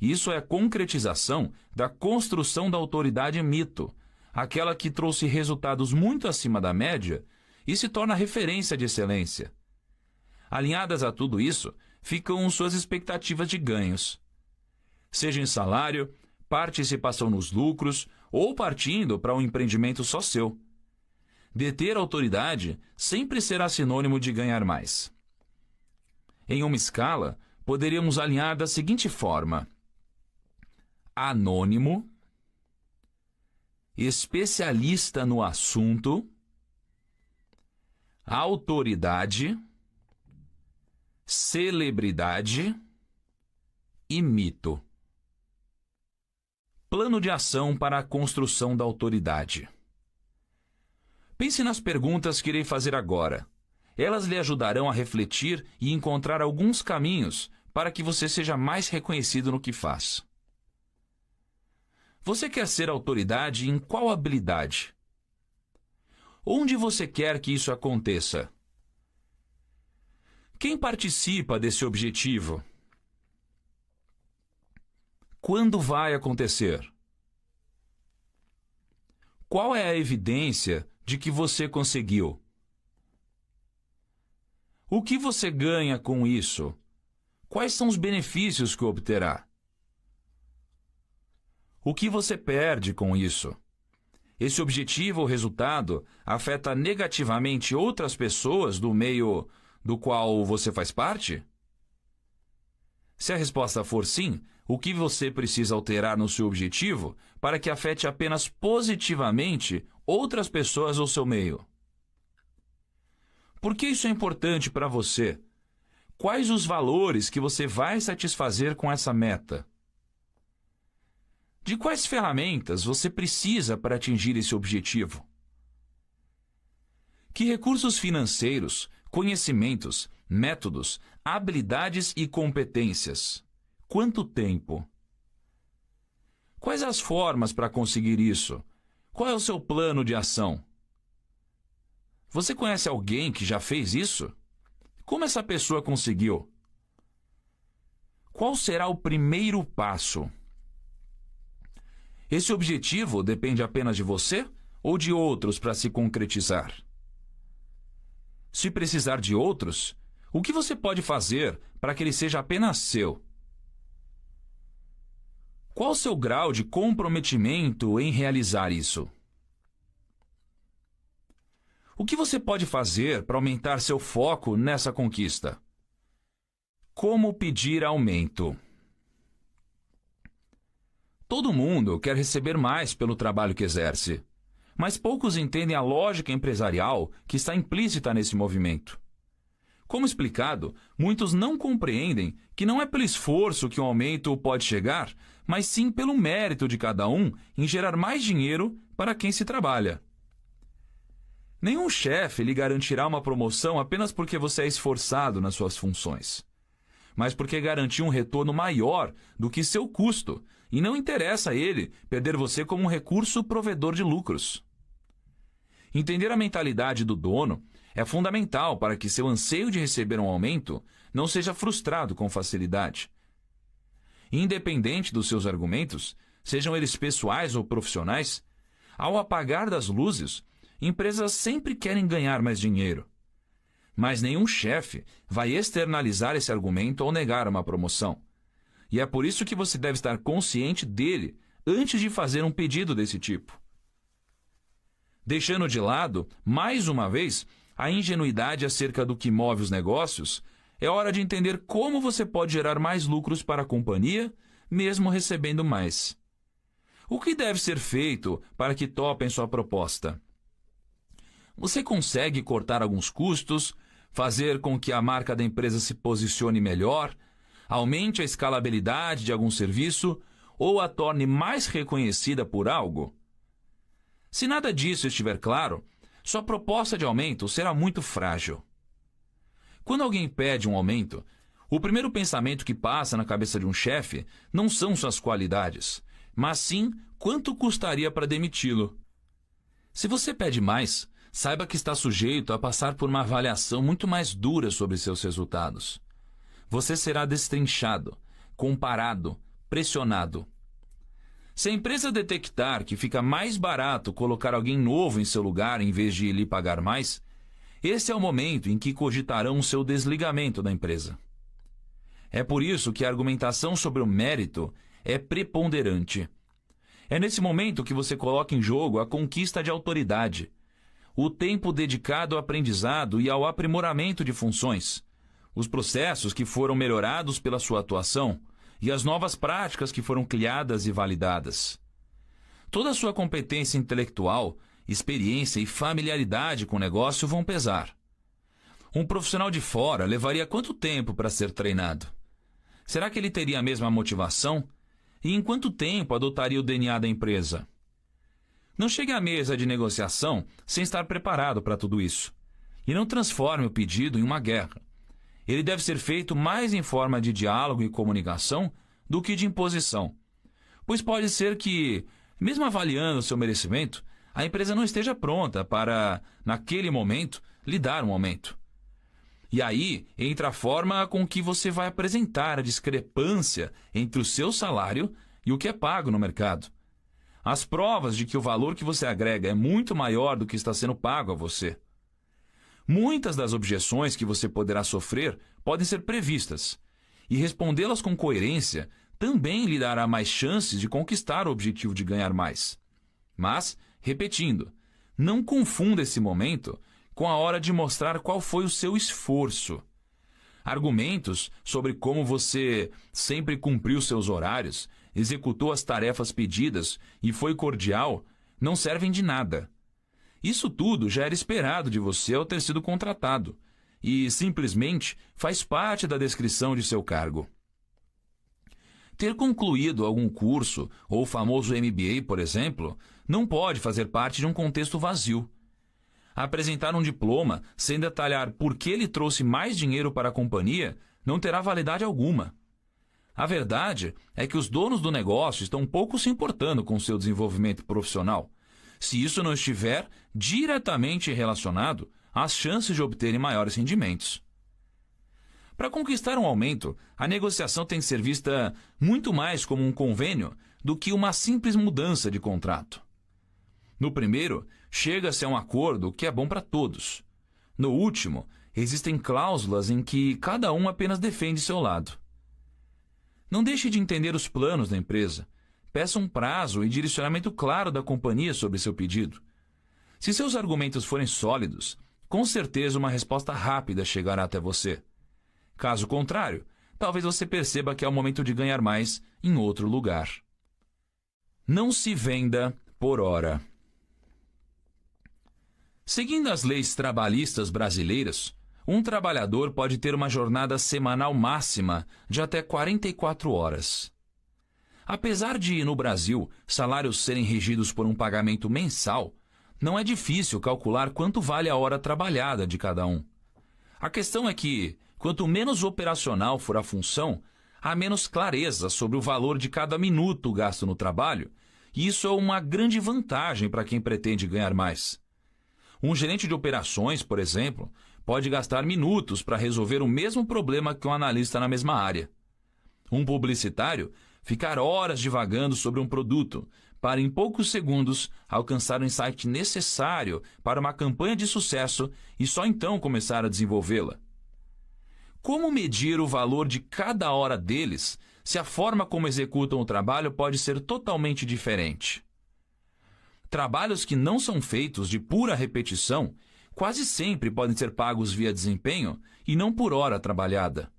Isso é a concretização da construção da autoridade mito, aquela que trouxe resultados muito acima da média e se torna referência de excelência. Alinhadas a tudo isso, ficam suas expectativas de ganhos. Seja em salário, participação nos lucros ou partindo para um empreendimento só seu. Deter autoridade sempre será sinônimo de ganhar mais. Em uma escala, poderíamos alinhar da seguinte forma: anônimo, especialista no assunto, autoridade, celebridade, e mito. Plano de ação para a construção da autoridade. Pense nas perguntas que irei fazer agora. Elas lhe ajudarão a refletir e encontrar alguns caminhos para que você seja mais reconhecido no que faz. Você quer ser autoridade em qual habilidade? Onde você quer que isso aconteça? Quem participa desse objetivo? Quando vai acontecer? Qual é a evidência de que você conseguiu? O que você ganha com isso? Quais são os benefícios que obterá? O que você perde com isso? Esse objetivo ou resultado afeta negativamente outras pessoas do meio do qual você faz parte? Se a resposta for sim, o que você precisa alterar no seu objetivo para que afete apenas positivamente outras pessoas ou seu meio? Por que isso é importante para você? Quais os valores que você vai satisfazer com essa meta? De quais ferramentas você precisa para atingir esse objetivo? Que recursos financeiros, conhecimentos, métodos, habilidades e competências? Quanto tempo? Quais as formas para conseguir isso? Qual é o seu plano de ação? Você conhece alguém que já fez isso? Como essa pessoa conseguiu? Qual será o primeiro passo? Esse objetivo depende apenas de você ou de outros para se concretizar? Se precisar de outros, o que você pode fazer para que ele seja apenas seu? Qual o seu grau de comprometimento em realizar isso? O que você pode fazer para aumentar seu foco nessa conquista? Como pedir aumento? Todo mundo quer receber mais pelo trabalho que exerce, mas poucos entendem a lógica empresarial que está implícita nesse movimento. Como explicado, muitos não compreendem que não é pelo esforço que um aumento pode chegar, mas sim pelo mérito de cada um em gerar mais dinheiro para quem se trabalha. Nenhum chefe lhe garantirá uma promoção apenas porque você é esforçado nas suas funções, mas porque garantiu um retorno maior do que seu custo, e não interessa a ele perder você como um recurso provedor de lucros. Entender a mentalidade do dono é fundamental para que seu anseio de receber um aumento não seja frustrado com facilidade. Independente dos seus argumentos, sejam eles pessoais ou profissionais, ao apagar das luzes, empresas sempre querem ganhar mais dinheiro. Mas nenhum chefe vai externalizar esse argumento ao negar uma promoção. E é por isso que você deve estar consciente dele antes de fazer um pedido desse tipo. Deixando de lado, mais uma vez, a ingenuidade acerca do que move os negócios, é hora de entender como você pode gerar mais lucros para a companhia, mesmo recebendo mais. O que deve ser feito para que topem sua proposta? Você consegue cortar alguns custos, fazer com que a marca da empresa se posicione melhor, aumente a escalabilidade de algum serviço ou a torne mais reconhecida por algo? Se nada disso estiver claro, sua proposta de aumento será muito frágil. Quando alguém pede um aumento, o primeiro pensamento que passa na cabeça de um chefe não são suas qualidades, mas sim quanto custaria para demiti-lo. Se você pede mais, saiba que está sujeito a passar por uma avaliação muito mais dura sobre seus resultados. Você será destrinchado, comparado, pressionado. Se a empresa detectar que fica mais barato colocar alguém novo em seu lugar em vez de lhe pagar mais, esse é o momento em que cogitarão o seu desligamento da empresa. É por isso que a argumentação sobre o mérito é preponderante. É nesse momento que você coloca em jogo a conquista de autoridade, o tempo dedicado ao aprendizado e ao aprimoramento de funções, os processos que foram melhorados pela sua atuação e as novas práticas que foram criadas e validadas. Toda a sua competência intelectual, experiência e familiaridade com o negócio vão pesar. Um profissional de fora levaria quanto tempo para ser treinado? Será que ele teria a mesma motivação? E em quanto tempo adotaria o DNA da empresa? Não chegue à mesa de negociação sem estar preparado para tudo isso. E não transforme o pedido em uma guerra. Ele deve ser feito mais em forma de diálogo e comunicação do que de imposição. Pois pode ser que, mesmo avaliando seu merecimento, a empresa não esteja pronta para, naquele momento, lhe dar um aumento. E aí entra a forma com que você vai apresentar a discrepância entre o seu salário e o que é pago no mercado. As provas de que o valor que você agrega é muito maior do que está sendo pago a você. Muitas das objeções que você poderá sofrer podem ser previstas, e respondê-las com coerência também lhe dará mais chances de conquistar o objetivo de ganhar mais. Mas, repetindo, não confunda esse momento com a hora de mostrar qual foi o seu esforço. Argumentos sobre como você sempre cumpriu seus horários, executou as tarefas pedidas e foi cordial não servem de nada. Isso tudo já era esperado de você ao ter sido contratado e simplesmente faz parte da descrição de seu cargo. Ter concluído algum curso ou o famoso MBA, por exemplo, não pode fazer parte de um contexto vazio. Apresentar um diploma sem detalhar por que ele trouxe mais dinheiro para a companhia não terá validade alguma. A verdade é que os donos do negócio estão pouco se importando com seu desenvolvimento profissional, se isso não estiver diretamente relacionado às chances de obterem maiores rendimentos. Para conquistar um aumento, a negociação tem que ser vista muito mais como um convênio do que uma simples mudança de contrato. No primeiro, chega-se a um acordo que é bom para todos. No último, existem cláusulas em que cada um apenas defende seu lado. Não deixe de entender os planos da empresa. Peça um prazo e direcionamento claro da companhia sobre seu pedido. Se seus argumentos forem sólidos, com certeza uma resposta rápida chegará até você. Caso contrário, talvez você perceba que é o momento de ganhar mais em outro lugar. Não se venda por hora. Seguindo as leis trabalhistas brasileiras, um trabalhador pode ter uma jornada semanal máxima de até 44 horas. Apesar de, no Brasil, salários serem regidos por um pagamento mensal, não é difícil calcular quanto vale a hora trabalhada de cada um. A questão é que, quanto menos operacional for a função, há menos clareza sobre o valor de cada minuto gasto no trabalho, e isso é uma grande vantagem para quem pretende ganhar mais. Um gerente de operações, por exemplo, pode gastar minutos para resolver o mesmo problema que um analista na mesma área. Um publicitário ficar horas divagando sobre um produto para, em poucos segundos, alcançar o insight necessário para uma campanha de sucesso e só então começar a desenvolvê-la. Como medir o valor de cada hora deles se a forma como executam o trabalho pode ser totalmente diferente? Trabalhos que não são feitos de pura repetição quase sempre podem ser pagos via desempenho e não por hora trabalhada.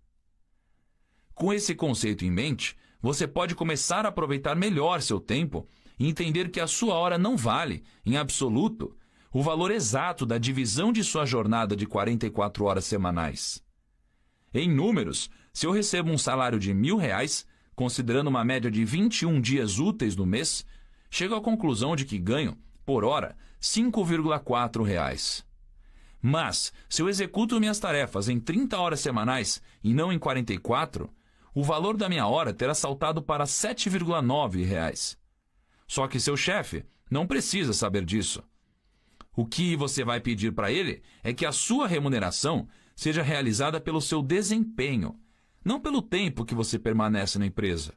Com esse conceito em mente, você pode começar a aproveitar melhor seu tempo e entender que a sua hora não vale, em absoluto, o valor exato da divisão de sua jornada de 44 horas semanais. Em números, se eu recebo um salário de R$1.000, considerando uma média de 21 dias úteis no mês, chego à conclusão de que ganho, por hora, R$ 5,4. Mas, se eu executo minhas tarefas em 30 horas semanais e não em 44, o valor da minha hora terá saltado para R$ 7,9. Só que seu chefe não precisa saber disso. O que você vai pedir para ele é que a sua remuneração seja realizada pelo seu desempenho, não pelo tempo que você permanece na empresa.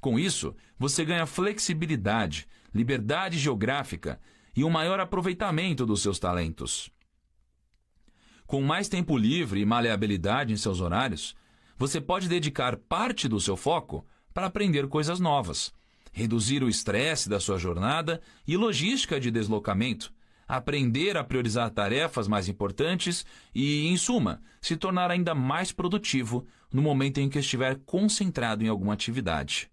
Com isso, você ganha flexibilidade, liberdade geográfica e um maior aproveitamento dos seus talentos. Com mais tempo livre e maleabilidade em seus horários, você pode dedicar parte do seu foco para aprender coisas novas, reduzir o estresse da sua jornada e logística de deslocamento, aprender a priorizar tarefas mais importantes e, em suma, se tornar ainda mais produtivo no momento em que estiver concentrado em alguma atividade.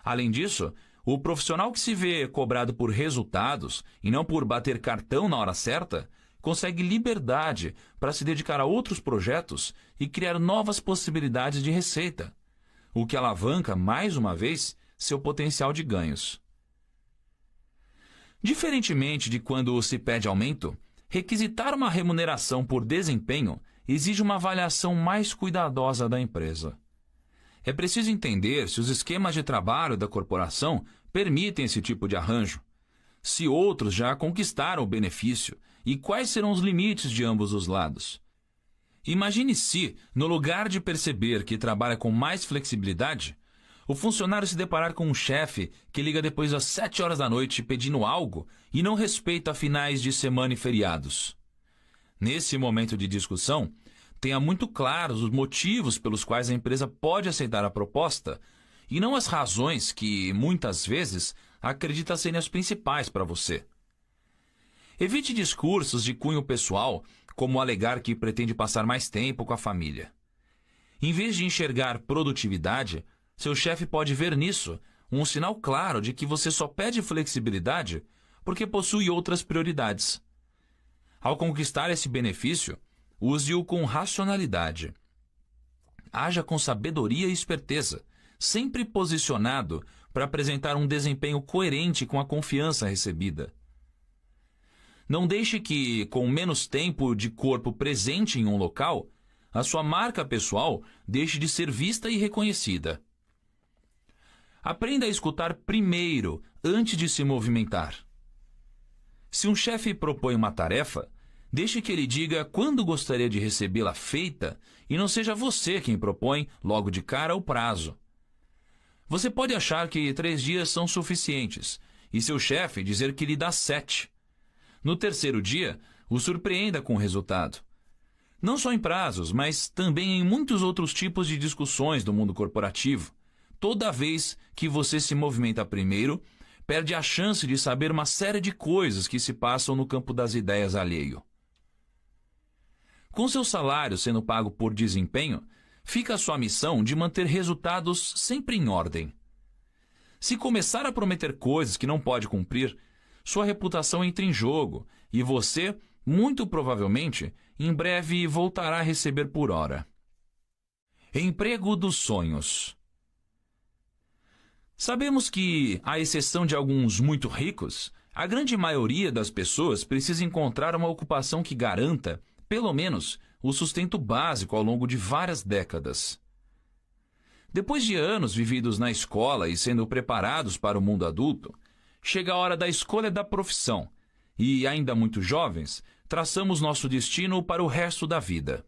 Além disso, o profissional que se vê cobrado por resultados e não por bater cartão na hora certa, consegue liberdade para se dedicar a outros projetos e criar novas possibilidades de receita, o que alavanca, mais uma vez, seu potencial de ganhos. Diferentemente de quando se pede aumento, requisitar uma remuneração por desempenho exige uma avaliação mais cuidadosa da empresa. É preciso entender se os esquemas de trabalho da corporação permitem esse tipo de arranjo, se outros já conquistaram o benefício e quais serão os limites de ambos os lados. Imagine se, no lugar de perceber que trabalha com mais flexibilidade, o funcionário se deparar com um chefe que liga depois das 7 horas da noite pedindo algo e não respeita finais de semana e feriados. Nesse momento de discussão, tenha muito claros os motivos pelos quais a empresa pode aceitar a proposta e não as razões que, muitas vezes, acredita serem as principais para você. Evite discursos de cunho pessoal, como alegar que pretende passar mais tempo com a família. Em vez de enxergar produtividade, seu chefe pode ver nisso um sinal claro de que você só pede flexibilidade porque possui outras prioridades. Ao conquistar esse benefício, use-o com racionalidade. Haja com sabedoria e esperteza, sempre posicionado para apresentar um desempenho coerente com a confiança recebida. Não deixe que, com menos tempo de corpo presente em um local, a sua marca pessoal deixe de ser vista e reconhecida. Aprenda a escutar primeiro, antes de se movimentar. Se um chefe propõe uma tarefa, deixe que ele diga quando gostaria de recebê-la feita e não seja você quem propõe logo de cara o prazo. Você pode achar que 3 dias são suficientes e seu chefe dizer que lhe dá 7. No terceiro dia, o surpreenda com o resultado. Não só em prazos, mas também em muitos outros tipos de discussões do mundo corporativo. Toda vez que você se movimenta primeiro, perde a chance de saber uma série de coisas que se passam no campo das ideias alheio. Com seu salário sendo pago por desempenho, fica a sua missão de manter resultados sempre em ordem. Se começar a prometer coisas que não pode cumprir, sua reputação entra em jogo e você, muito provavelmente, em breve voltará a receber por hora. Emprego dos sonhos. Sabemos que, à exceção de alguns muito ricos, a grande maioria das pessoas precisa encontrar uma ocupação que garanta, pelo menos, o sustento básico ao longo de várias décadas. Depois de anos vividos na escola e sendo preparados para o mundo adulto, chega a hora da escolha da profissão e, ainda muito jovens, traçamos nosso destino para o resto da vida.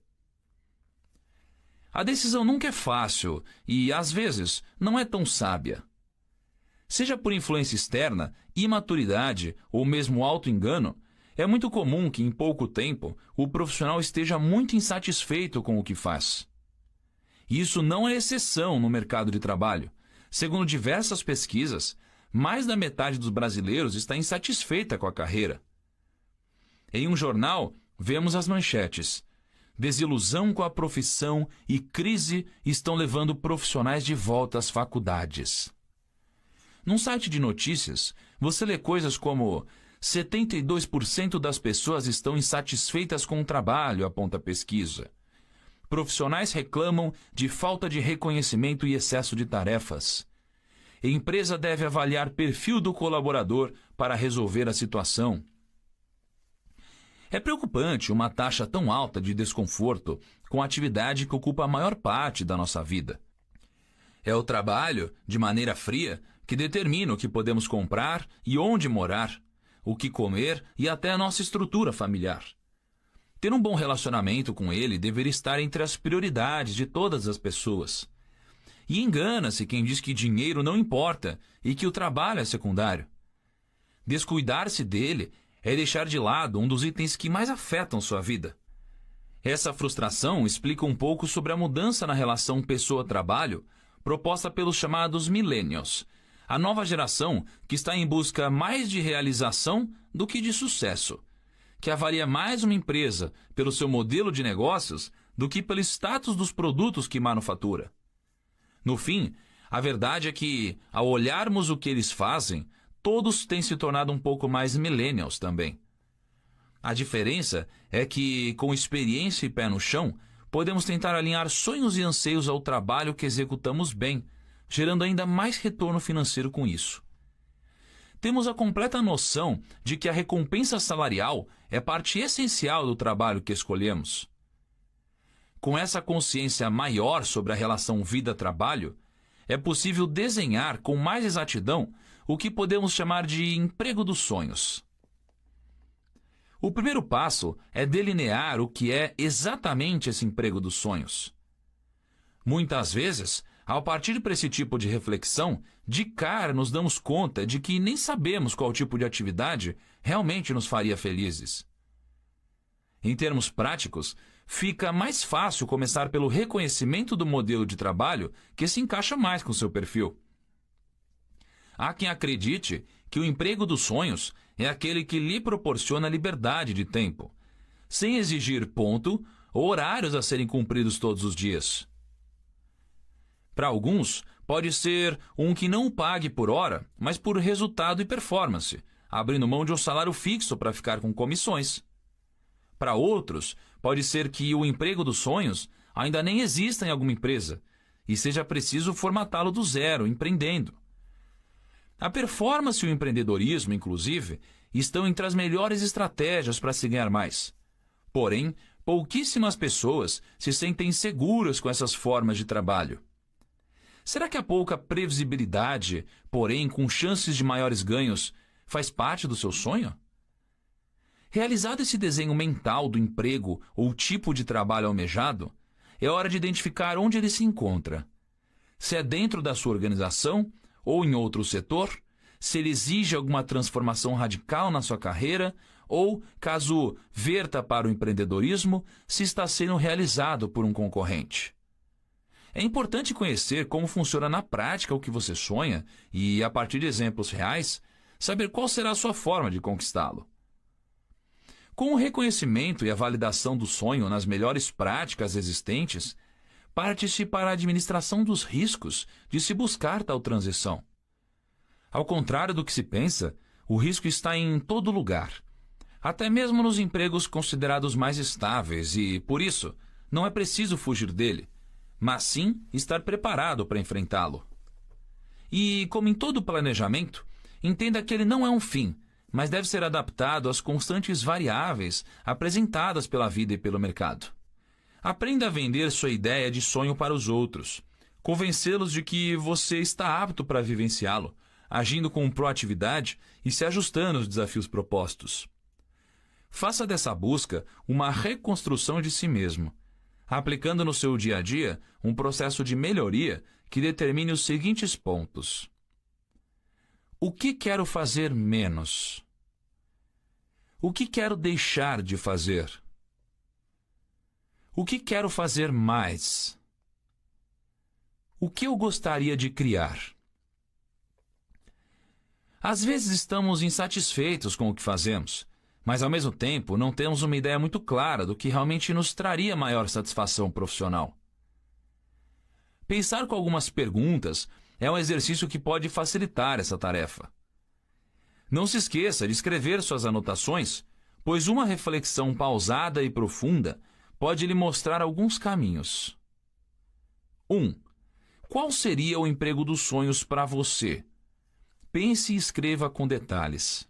A decisão nunca é fácil e, às vezes, não é tão sábia. Seja por influência externa, imaturidade ou mesmo auto-engano, é muito comum que, em pouco tempo, o profissional esteja muito insatisfeito com o que faz. Isso não é exceção no mercado de trabalho. Segundo diversas pesquisas, mais da metade dos brasileiros está insatisfeita com a carreira. Em um jornal, vemos as manchetes: desilusão com a profissão e crise estão levando profissionais de volta às faculdades. Num site de notícias, você lê coisas como 72% das pessoas estão insatisfeitas com o trabalho, aponta a pesquisa. Profissionais reclamam de falta de reconhecimento e excesso de tarefas. A empresa deve avaliar perfil do colaborador para resolver a situação. É preocupante uma taxa tão alta de desconforto com a atividade que ocupa a maior parte da nossa vida. É o trabalho, de maneira fria, que determina o que podemos comprar e onde morar, o que comer e até a nossa estrutura familiar. Ter um bom relacionamento com ele deveria estar entre as prioridades de todas as pessoas. E engana-se quem diz que dinheiro não importa e que o trabalho é secundário. Descuidar-se dele é deixar de lado um dos itens que mais afetam sua vida. Essa frustração explica um pouco sobre a mudança na relação pessoa-trabalho proposta pelos chamados millennials, a nova geração que está em busca mais de realização do que de sucesso, que avalia mais uma empresa pelo seu modelo de negócios do que pelo status dos produtos que manufatura. No fim, a verdade é que, ao olharmos o que eles fazem, todos têm se tornado um pouco mais millennials também. A diferença é que, com experiência e pé no chão, podemos tentar alinhar sonhos e anseios ao trabalho que executamos bem, gerando ainda mais retorno financeiro com isso. Temos a completa noção de que a recompensa salarial é parte essencial do trabalho que escolhemos. Com essa consciência maior sobre a relação vida-trabalho, é possível desenhar com mais exatidão o que podemos chamar de emprego dos sonhos. O primeiro passo é delinear o que é exatamente esse emprego dos sonhos. Muitas vezes, ao partir para esse tipo de reflexão, de cara nos damos conta de que nem sabemos qual tipo de atividade realmente nos faria felizes. Em termos práticos, fica mais fácil começar pelo reconhecimento do modelo de trabalho que se encaixa mais com seu perfil. Há quem acredite que o emprego dos sonhos é aquele que lhe proporciona liberdade de tempo, sem exigir ponto ou horários a serem cumpridos todos os dias. Para alguns, pode ser um que não pague por hora, mas por resultado e performance, abrindo mão de um salário fixo para ficar com comissões. Para outros, pode ser que o emprego dos sonhos ainda nem exista em alguma empresa e seja preciso formatá-lo do zero, empreendendo. A performance e o empreendedorismo, inclusive, estão entre as melhores estratégias para se ganhar mais. Porém, pouquíssimas pessoas se sentem seguras com essas formas de trabalho. Será que a pouca previsibilidade, porém com chances de maiores ganhos, faz parte do seu sonho? Realizado esse desenho mental do emprego ou tipo de trabalho almejado, é hora de identificar onde ele se encontra. Se é dentro da sua organização ou em outro setor, se ele exige alguma transformação radical na sua carreira ou, caso verta para o empreendedorismo, se está sendo realizado por um concorrente. É importante conhecer como funciona na prática o que você sonha e, a partir de exemplos reais, saber qual será a sua forma de conquistá-lo. Com o reconhecimento e a validação do sonho nas melhores práticas existentes, parte-se para a administração dos riscos de se buscar tal transição. Ao contrário do que se pensa, o risco está em todo lugar, até mesmo nos empregos considerados mais estáveis e, por isso, não é preciso fugir dele, mas sim estar preparado para enfrentá-lo. E, como em todo planejamento, entenda que ele não é um fim, mas deve ser adaptado às constantes variáveis apresentadas pela vida e pelo mercado. Aprenda a vender sua ideia de sonho para os outros, convencê-los de que você está apto para vivenciá-lo, agindo com proatividade e se ajustando aos desafios propostos. Faça dessa busca uma reconstrução de si mesmo, aplicando no seu dia a dia um processo de melhoria que determine os seguintes pontos. O que quero fazer menos? O que quero deixar de fazer? O que quero fazer mais? O que eu gostaria de criar? Às vezes estamos insatisfeitos com o que fazemos, mas ao mesmo tempo não temos uma ideia muito clara do que realmente nos traria maior satisfação profissional. Pensar com algumas perguntas é um exercício que pode facilitar essa tarefa. Não se esqueça de escrever suas anotações, pois uma reflexão pausada e profunda pode lhe mostrar alguns caminhos. 1. Qual seria o emprego dos sonhos para você? Pense e escreva com detalhes.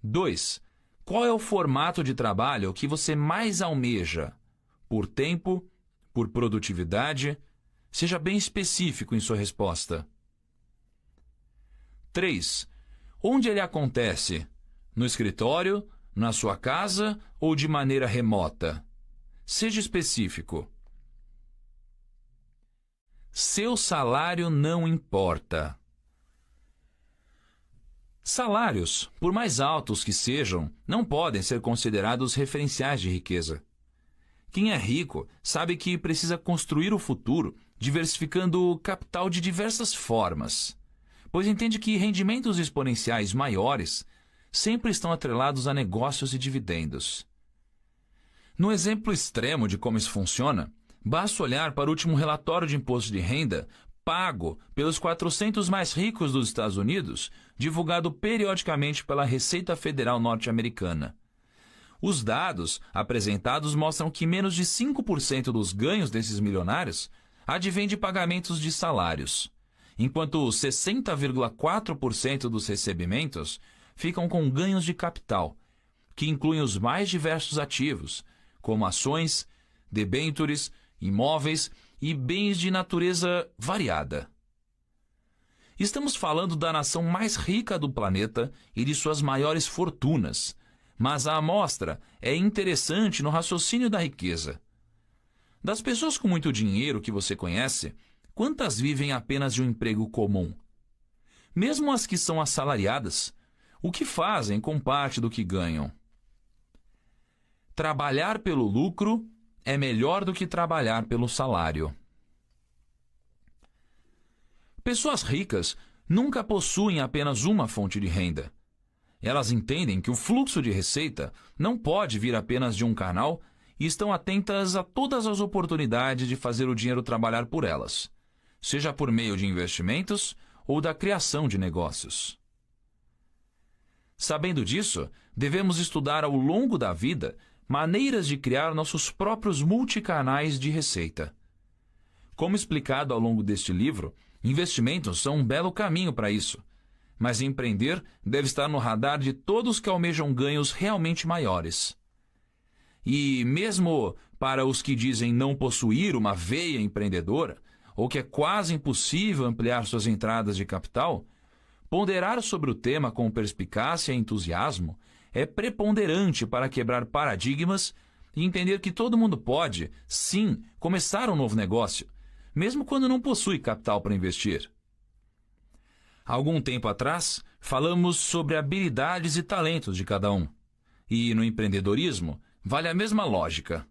2. Qual é o formato de trabalho que você mais almeja? Por tempo? Por produtividade? Seja bem específico em sua resposta. 3. Onde ele acontece? No escritório, na sua casa ou de maneira remota? Seja específico. Seu salário não importa. Salários, por mais altos que sejam, não podem ser considerados referenciais de riqueza. Quem é rico sabe que precisa construir o futuro diversificando o capital de diversas formas, pois entende que rendimentos exponenciais maiores sempre estão atrelados a negócios e dividendos. No exemplo extremo de como isso funciona, basta olhar para o último relatório de imposto de renda pago pelos 400 mais ricos dos Estados Unidos, divulgado periodicamente pela Receita Federal norte-americana. Os dados apresentados mostram que menos de 5% dos ganhos desses milionários advém de pagamentos de salários, enquanto 60,4% dos recebimentos ficam com ganhos de capital, que incluem os mais diversos ativos, como ações, debêntures, imóveis e bens de natureza variada. Estamos falando da nação mais rica do planeta e de suas maiores fortunas, mas a amostra é interessante no raciocínio da riqueza. Das pessoas com muito dinheiro que você conhece, quantas vivem apenas de um emprego comum? Mesmo as que são assalariadas, o que fazem com parte do que ganham? Trabalhar pelo lucro é melhor do que trabalhar pelo salário. Pessoas ricas nunca possuem apenas uma fonte de renda. Elas entendem que o fluxo de receita não pode vir apenas de um canal e estão atentas a todas as oportunidades de fazer o dinheiro trabalhar por elas, seja por meio de investimentos ou da criação de negócios. Sabendo disso, devemos estudar ao longo da vida maneiras de criar nossos próprios multicanais de receita. Como explicado ao longo deste livro, investimentos são um belo caminho para isso, mas empreender deve estar no radar de todos que almejam ganhos realmente maiores. E mesmo para os que dizem não possuir uma veia empreendedora, ou que é quase impossível ampliar suas entradas de capital, ponderar sobre o tema com perspicácia e entusiasmo é preponderante para quebrar paradigmas e entender que todo mundo pode, sim, começar um novo negócio, mesmo quando não possui capital para investir. Há algum tempo atrás, falamos sobre habilidades e talentos de cada um. E no empreendedorismo, vale a mesma lógica.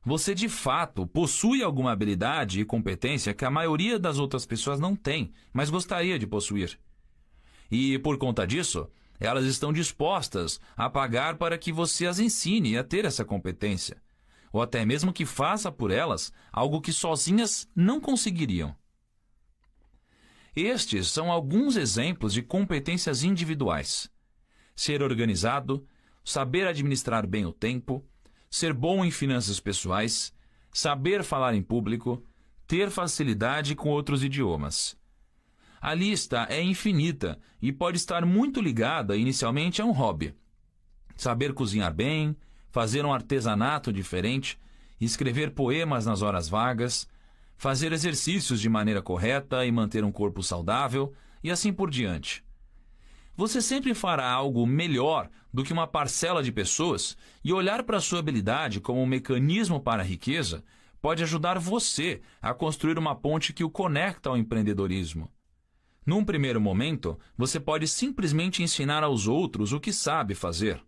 Você, de fato, possui alguma habilidade e competência que a maioria das outras pessoas não tem, mas gostaria de possuir. E, por conta disso, elas estão dispostas a pagar para que você as ensine a ter essa competência, ou até mesmo que faça por elas algo que sozinhas não conseguiriam. Estes são alguns exemplos de competências individuais: ser organizado, saber administrar bem o tempo, ser bom em finanças pessoais, saber falar em público, ter facilidade com outros idiomas. A lista é infinita e pode estar muito ligada inicialmente a um hobby. Saber cozinhar bem, fazer um artesanato diferente, escrever poemas nas horas vagas, fazer exercícios de maneira correta e manter um corpo saudável, e assim por diante. Você sempre fará algo melhor do que uma parcela de pessoas, e olhar para a sua habilidade como um mecanismo para a riqueza pode ajudar você a construir uma ponte que o conecta ao empreendedorismo. Num primeiro momento, você pode simplesmente ensinar aos outros o que sabe fazer.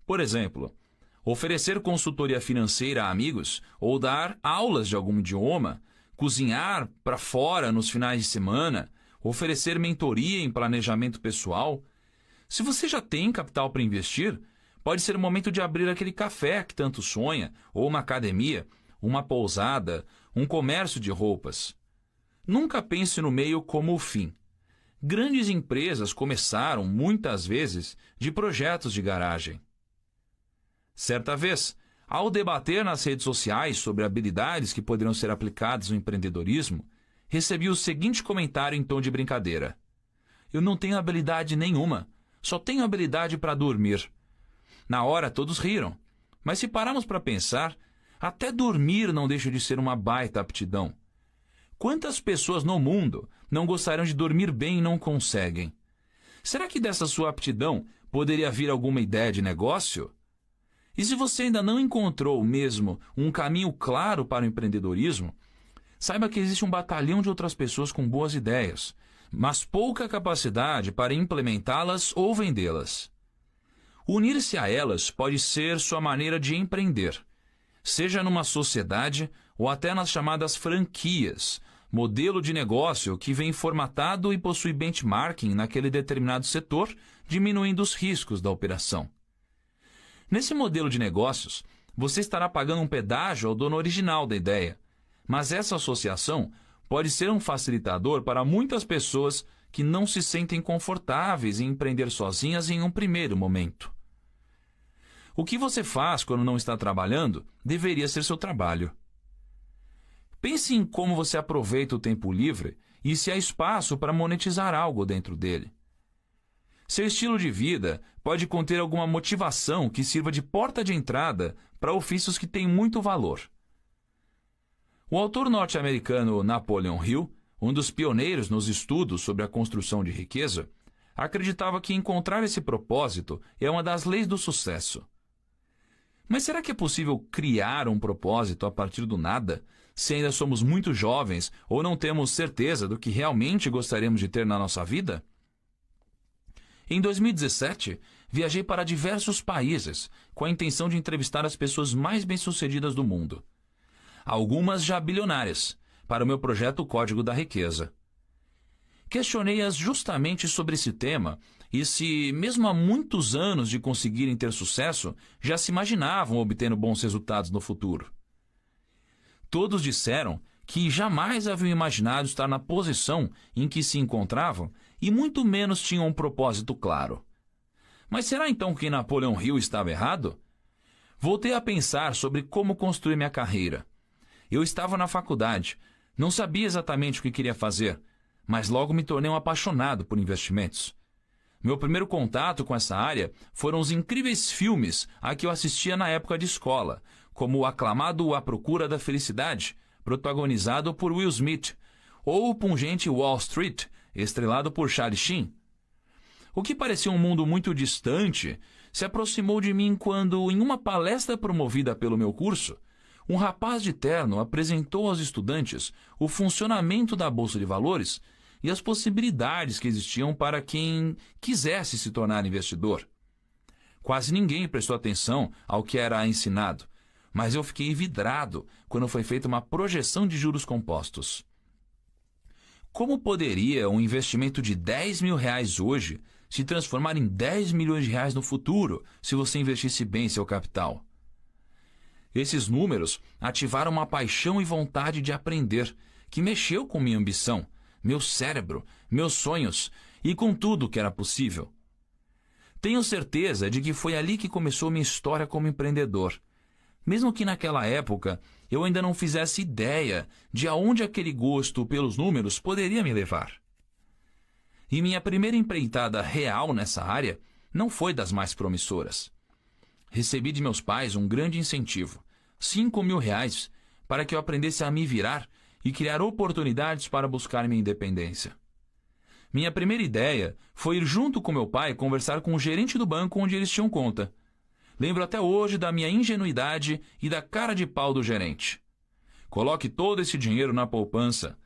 Por exemplo, oferecer consultoria financeira a amigos ou dar aulas de algum idioma, cozinhar para fora nos finais de semana, oferecer mentoria em planejamento pessoal. Se você já tem capital para investir, pode ser o momento de abrir aquele café que tanto sonha, ou uma academia, uma pousada, um comércio de roupas. Nunca pense no meio como o fim. Grandes empresas começaram, muitas vezes, de projetos de garagem. Certa vez, ao debater nas redes sociais sobre habilidades que poderiam ser aplicadas no empreendedorismo, recebi o seguinte comentário em tom de brincadeira: "Eu não tenho habilidade nenhuma, só tenho habilidade para dormir." Na hora todos riram, mas se pararmos para pensar, até dormir não deixa de ser uma baita aptidão. Quantas pessoas no mundo não gostariam de dormir bem e não conseguem? Será que dessa sua aptidão poderia vir alguma ideia de negócio? E se você ainda não encontrou mesmo um caminho claro para o empreendedorismo, saiba que existe um batalhão de outras pessoas com boas ideias, mas pouca capacidade para implementá-las ou vendê-las. Unir-se a elas pode ser sua maneira de empreender, seja numa sociedade ou até nas chamadas franquias, modelo de negócio que vem formatado e possui benchmarking naquele determinado setor, diminuindo os riscos da operação. Nesse modelo de negócios, você estará pagando um pedágio ao dono original da ideia, mas essa associação pode ser um facilitador para muitas pessoas que não se sentem confortáveis em empreender sozinhas em um primeiro momento. O que você faz quando não está trabalhando deveria ser seu trabalho. Pense em como você aproveita o tempo livre e se há espaço para monetizar algo dentro dele. Seu estilo de vida pode conter alguma motivação que sirva de porta de entrada para ofícios que têm muito valor. O autor norte-americano Napoleon Hill, um dos pioneiros nos estudos sobre a construção de riqueza, acreditava que encontrar esse propósito é uma das leis do sucesso. Mas será que é possível criar um propósito a partir do nada, se ainda somos muito jovens ou não temos certeza do que realmente gostaríamos de ter na nossa vida? Em 2017, viajei para diversos países com a intenção de entrevistar as pessoas mais bem-sucedidas do mundo. Algumas já bilionárias, para o meu projeto Código da Riqueza. Questionei-as justamente sobre esse tema e se, mesmo há muitos anos de conseguirem ter sucesso, já se imaginavam obtendo bons resultados no futuro. Todos disseram que jamais haviam imaginado estar na posição em que se encontravam e muito menos tinham um propósito claro. Mas será então que Napoleon Hill estava errado? Voltei a pensar sobre como construir minha carreira. Eu estava na faculdade, não sabia exatamente o que queria fazer, mas logo me tornei um apaixonado por investimentos. Meu primeiro contato com essa área foram os incríveis filmes a que eu assistia na época de escola, como o aclamado A Procura da Felicidade, protagonizado por Will Smith, ou o pungente Wall Street, estrelado por Charlie Sheen. O que parecia um mundo muito distante se aproximou de mim quando, em uma palestra promovida pelo meu curso, um rapaz de terno apresentou aos estudantes o funcionamento da Bolsa de Valores e as possibilidades que existiam para quem quisesse se tornar investidor. Quase ninguém prestou atenção ao que era ensinado, mas eu fiquei vidrado quando foi feita uma projeção de juros compostos. Como poderia um investimento de R$10.000 hoje se transformar em R$10 milhões no futuro se você investisse bem seu capital? Esses números ativaram uma paixão e vontade de aprender, que mexeu com minha ambição, meu cérebro, meus sonhos e com tudo que era possível. Tenho certeza de que foi ali que começou minha história como empreendedor, mesmo que naquela época eu ainda não fizesse ideia de aonde aquele gosto pelos números poderia me levar. E minha primeira empreitada real nessa área não foi das mais promissoras. Recebi de meus pais um grande incentivo, R$5.000, para que eu aprendesse a me virar e criar oportunidades para buscar minha independência. Minha primeira ideia foi ir junto com meu pai conversar com o gerente do banco onde eles tinham conta. Lembro até hoje da minha ingenuidade e da cara de pau do gerente. Coloque todo esse dinheiro na poupança.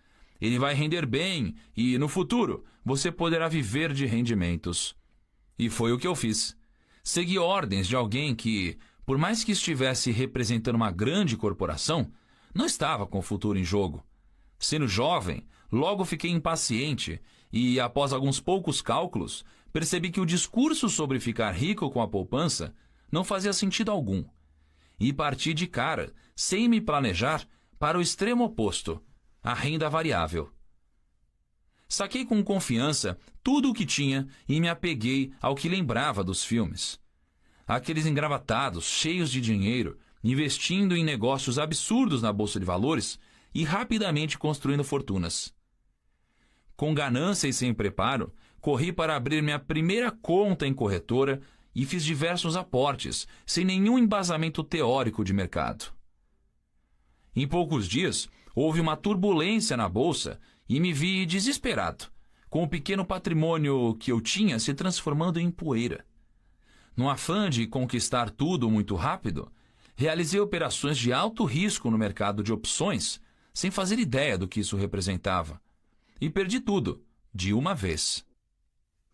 Ele vai render bem e, no futuro, você poderá viver de rendimentos. E foi o que eu fiz. Segui ordens de alguém que, por mais que estivesse representando uma grande corporação, não estava com o futuro em jogo. Sendo jovem, logo fiquei impaciente e, após alguns poucos cálculos, percebi que o discurso sobre ficar rico com a poupança não fazia sentido algum. E parti de cara, sem me planejar, para o extremo oposto, a renda variável. Saquei com confiança tudo o que tinha e me apeguei ao que lembrava dos filmes. Aqueles engravatados, cheios de dinheiro, investindo em negócios absurdos na Bolsa de Valores e rapidamente construindo fortunas. Com ganância e sem preparo, corri para abrir minha primeira conta em corretora e fiz diversos aportes, sem nenhum embasamento teórico de mercado. Em poucos dias, houve uma turbulência na bolsa e me vi desesperado, com o pequeno patrimônio que eu tinha se transformando em poeira. No afã de conquistar tudo muito rápido, realizei operações de alto risco no mercado de opções, sem fazer ideia do que isso representava. E perdi tudo, de uma vez.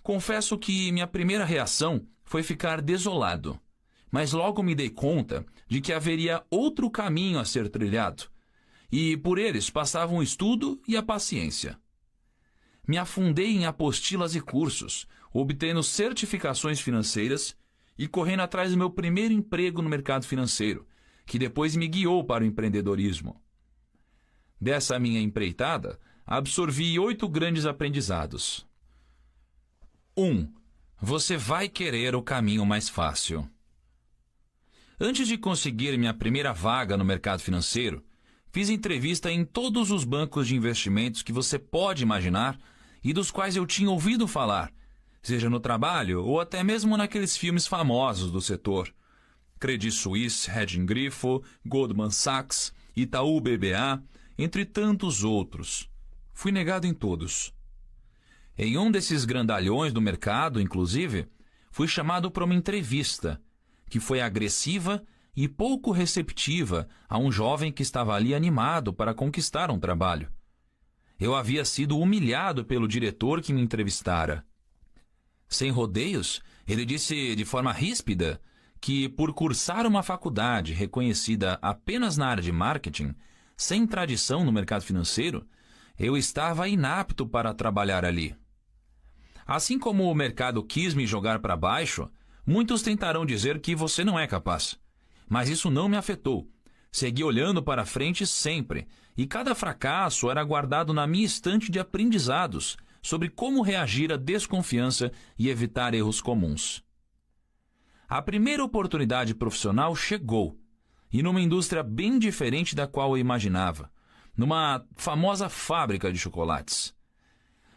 Confesso que minha primeira reação foi ficar desolado, mas logo me dei conta de que haveria outro caminho a ser trilhado, e por eles passavam o estudo e a paciência. Me afundei em apostilas e cursos, obtendo certificações financeiras e correndo atrás do meu primeiro emprego no mercado financeiro, que depois me guiou para o empreendedorismo. Dessa minha empreitada, absorvi 8 grandes aprendizados. 1. Você vai querer o caminho mais fácil. Antes de conseguir minha primeira vaga no mercado financeiro, fiz entrevista em todos os bancos de investimentos que você pode imaginar e dos quais eu tinha ouvido falar, seja no trabalho ou até mesmo naqueles filmes famosos do setor. Credit Suisse, Hedging Grifo, Goldman Sachs, Itaú BBA, entre tantos outros. Fui negado em todos. Em um desses grandalhões do mercado, inclusive, fui chamado para uma entrevista, que foi agressiva e pouco receptiva a um jovem que estava ali animado para conquistar um trabalho. Eu havia sido humilhado pelo diretor que me entrevistara. Sem rodeios, ele disse de forma ríspida que, por cursar uma faculdade reconhecida apenas na área de marketing, sem tradição no mercado financeiro, eu estava inapto para trabalhar ali. Assim como o mercado quis me jogar para baixo, muitos tentarão dizer que você não é capaz. Mas isso não me afetou. Segui olhando para frente sempre, e cada fracasso era guardado na minha estante de aprendizados sobre como reagir à desconfiança e evitar erros comuns. A primeira oportunidade profissional chegou, e numa indústria bem diferente da qual eu imaginava, numa famosa fábrica de chocolates.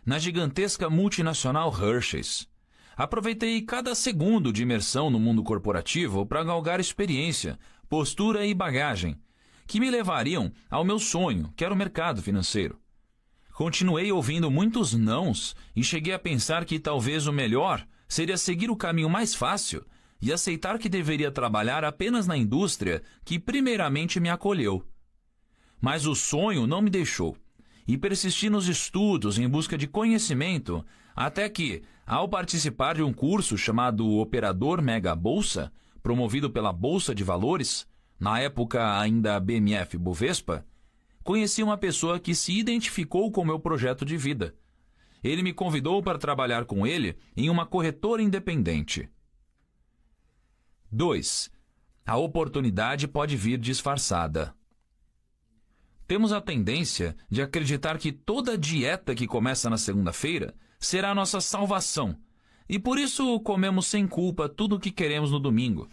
Na gigantesca multinacional Hershey's. Aproveitei cada segundo de imersão no mundo corporativo para galgar experiência, postura e bagagem, que me levariam ao meu sonho, que era o mercado financeiro. Continuei ouvindo muitos nãos e cheguei a pensar que talvez o melhor seria seguir o caminho mais fácil e aceitar que deveria trabalhar apenas na indústria que primeiramente me acolheu. Mas o sonho não me deixou. E persisti nos estudos em busca de conhecimento, até que, ao participar de um curso chamado Operador Mega Bolsa, promovido pela Bolsa de Valores, na época ainda BMF Bovespa, conheci uma pessoa que se identificou com o meu projeto de vida. Ele me convidou para trabalhar com ele em uma corretora independente. 2. A oportunidade pode vir disfarçada. Temos a tendência de acreditar que toda dieta que começa na segunda-feira será a nossa salvação, e por isso comemos sem culpa tudo o que queremos no domingo.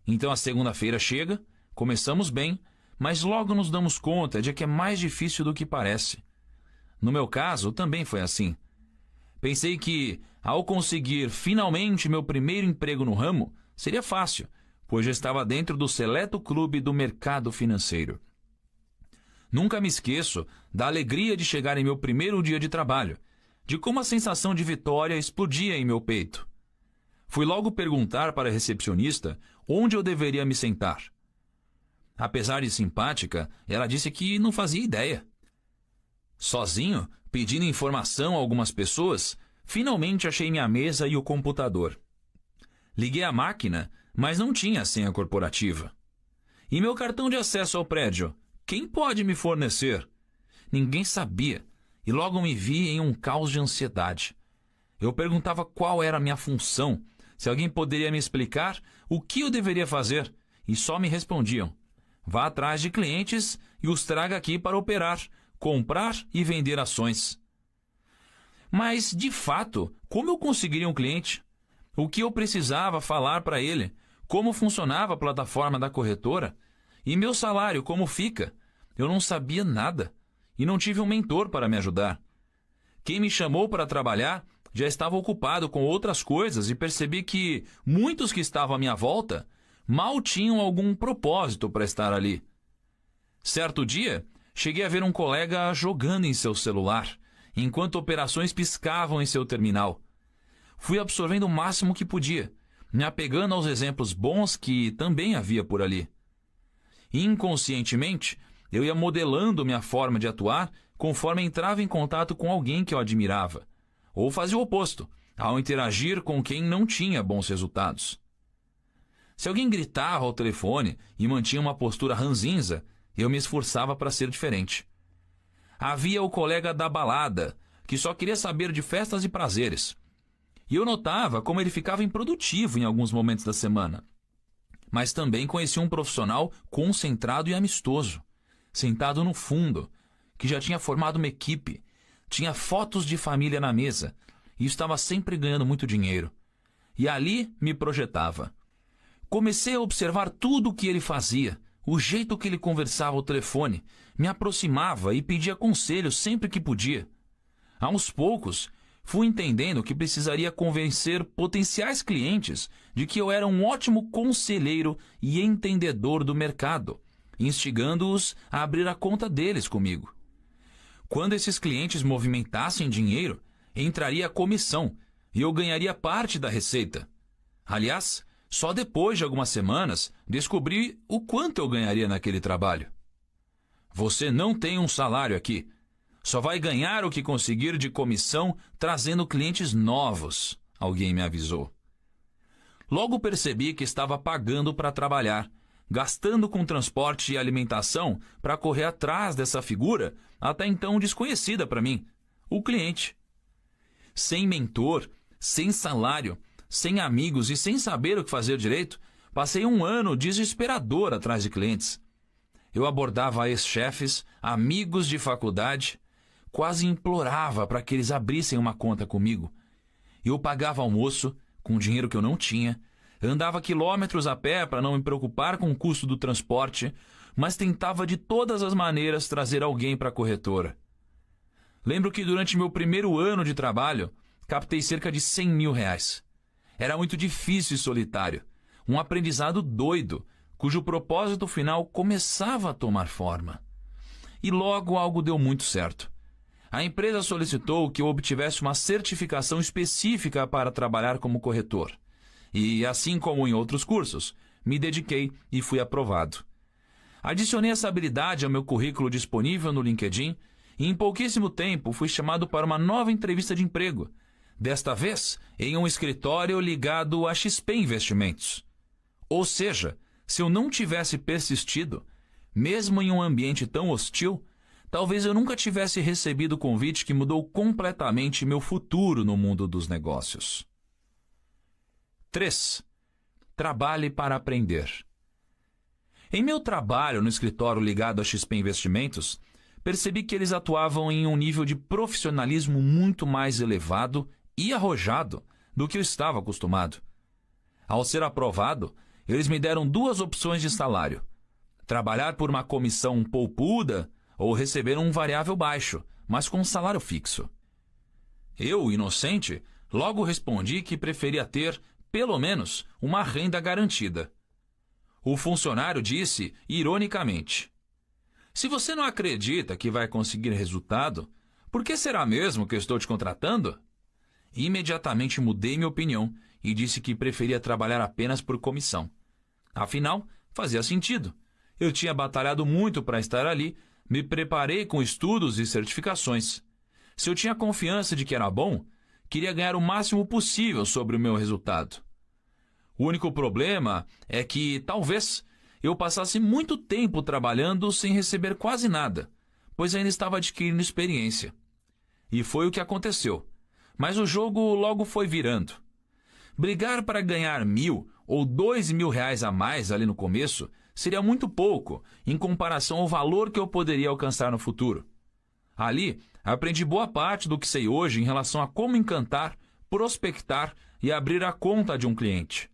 Então a segunda-feira chega, começamos bem, mas logo nos damos conta de que é mais difícil do que parece. No meu caso, também foi assim. Pensei que, ao conseguir finalmente meu primeiro emprego no ramo, seria fácil, pois já estava dentro do seleto clube do mercado financeiro. Nunca me esqueço da alegria de chegar em meu primeiro dia de trabalho, de como a sensação de vitória explodia em meu peito. Fui logo perguntar para a recepcionista onde eu deveria me sentar. Apesar de simpática, ela disse que não fazia ideia. Sozinho, pedindo informação a algumas pessoas, finalmente achei minha mesa e o computador. Liguei a máquina, mas não tinha senha corporativa. E meu cartão de acesso ao prédio? Quem pode me fornecer? Ninguém sabia, e logo me vi em um caos de ansiedade. Eu perguntava qual era a minha função, se alguém poderia me explicar o que eu deveria fazer, e só me respondiam: vá atrás de clientes e os traga aqui para operar, comprar e vender ações. Mas, de fato, como eu conseguiria um cliente? O que eu precisava falar para ele? Como funcionava a plataforma da corretora? E meu salário, como fica? Eu não sabia nada e não tive um mentor para me ajudar. Quem me chamou para trabalhar já estava ocupado com outras coisas e percebi que muitos que estavam à minha volta mal tinham algum propósito para estar ali. Certo dia, cheguei a ver um colega jogando em seu celular, enquanto operações piscavam em seu terminal. Fui absorvendo o máximo que podia, me apegando aos exemplos bons que também havia por ali. Inconscientemente, eu ia modelando minha forma de atuar conforme entrava em contato com alguém que eu admirava, ou fazia o oposto, ao interagir com quem não tinha bons resultados. Se alguém gritava ao telefone e mantinha uma postura ranzinza, eu me esforçava para ser diferente. Havia o colega da balada, que só queria saber de festas e prazeres. E eu notava como ele ficava improdutivo em alguns momentos da semana. Mas também conheci um profissional concentrado e amistoso, sentado no fundo, que já tinha formado uma equipe tinha fotos de família na mesa e estava sempre ganhando muito dinheiro. E ali me projetava. Comecei a observar tudo o que ele fazia, o jeito que ele conversava ao telefone, me aproximava e pedia conselhos sempre que podia. Aos poucos, fui entendendo que precisaria convencer potenciais clientes de que eu era um ótimo conselheiro e entendedor do mercado, instigando-os a abrir a conta deles comigo. Quando esses clientes movimentassem dinheiro, entraria a comissão e eu ganharia parte da receita. Aliás, só depois de algumas semanas descobri o quanto eu ganharia naquele trabalho. Você não tem um salário aqui. Só vai ganhar o que conseguir de comissão trazendo clientes novos, alguém me avisou. Logo percebi que estava pagando para trabalhar, gastando com transporte e alimentação para correr atrás dessa figura até então desconhecida para mim, o cliente. Sem mentor, sem salário, sem amigos e sem saber o que fazer direito, passei um ano desesperador atrás de clientes. Eu abordava ex-chefes, amigos de faculdade, quase implorava para que eles abrissem uma conta comigo. Eu pagava almoço com dinheiro que eu não tinha, andava quilômetros a pé para não me preocupar com o custo do transporte, mas tentava de todas as maneiras trazer alguém para a corretora. Lembro que durante meu primeiro ano de trabalho, captei cerca de R$100 mil. Era muito difícil e solitário, um aprendizado doido, cujo propósito final começava a tomar forma. E logo algo deu muito certo. A empresa solicitou que eu obtivesse uma certificação específica para trabalhar como corretor. E, assim como em outros cursos, me dediquei e fui aprovado. Adicionei essa habilidade ao meu currículo disponível no LinkedIn e em pouquíssimo tempo fui chamado para uma nova entrevista de emprego, desta vez em um escritório ligado à XP Investimentos. Ou seja, se eu não tivesse persistido, mesmo em um ambiente tão hostil, talvez eu nunca tivesse recebido o convite que mudou completamente meu futuro no mundo dos negócios. 3. Trabalhe para aprender. Em meu trabalho no escritório ligado à XP Investimentos, percebi que eles atuavam em um nível de profissionalismo muito mais elevado e arrojado do que eu estava acostumado. Ao ser aprovado, eles me deram 2 opções de salário: trabalhar por uma comissão poupuda ou receber um variável baixo, mas com um salário fixo. Eu, inocente, logo respondi que preferia ter, pelo menos, uma renda garantida. O funcionário disse, ironicamente: se você não acredita que vai conseguir resultado, por que será mesmo que eu estou te contratando? Imediatamente mudei minha opinião e disse que preferia trabalhar apenas por comissão. Afinal, fazia sentido. Eu tinha batalhado muito para estar ali, me preparei com estudos e certificações. Se eu tinha confiança de que era bom, queria ganhar o máximo possível sobre o meu resultado. O único problema é que, talvez, eu passasse muito tempo trabalhando sem receber quase nada, pois ainda estava adquirindo experiência. E foi o que aconteceu. Mas o jogo logo foi virando. Brigar para ganhar R$1.000 ou R$2.000 a mais ali no começo seria muito pouco em comparação ao valor que eu poderia alcançar no futuro. Ali, aprendi boa parte do que sei hoje em relação a como encantar, prospectar e abrir a conta de um cliente.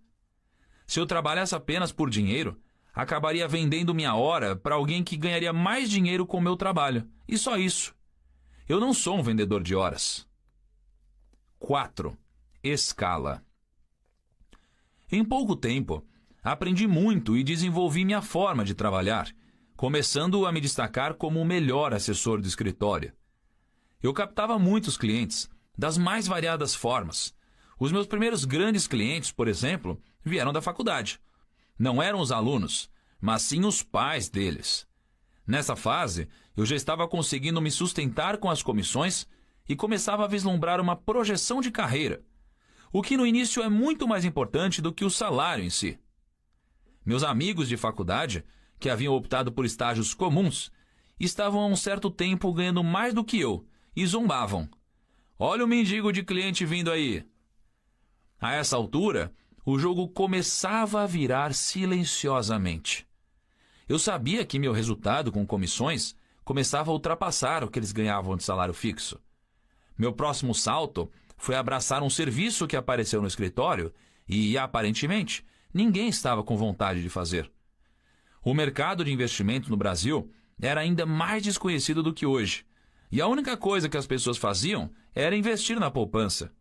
Se eu trabalhasse apenas por dinheiro, acabaria vendendo minha hora para alguém que ganharia mais dinheiro com o meu trabalho. E só isso. Eu não sou um vendedor de horas. 4. Escala. Em pouco tempo, aprendi muito e desenvolvi minha forma de trabalhar, começando a me destacar como o melhor assessor do escritório. Eu captava muitos clientes, das mais variadas formas. Os meus primeiros grandes clientes, por exemplo, vieram da faculdade. Não eram os alunos, mas sim os pais deles. Nessa fase, eu já estava conseguindo me sustentar com as comissões e começava a vislumbrar uma projeção de carreira, o que no início é muito mais importante do que o salário em si. Meus amigos de faculdade, que haviam optado por estágios comuns, estavam há um certo tempo ganhando mais do que eu e zombavam. Olha o mendigo de cliente vindo aí. A essa altura, o jogo começava a virar silenciosamente. Eu sabia que meu resultado com comissões começava a ultrapassar o que eles ganhavam de salário fixo. Meu próximo salto foi abraçar um serviço que apareceu no escritório e, aparentemente, ninguém estava com vontade de fazer. O mercado de investimento no Brasil era ainda mais desconhecido do que hoje, e a única coisa que as pessoas faziam era investir na poupança.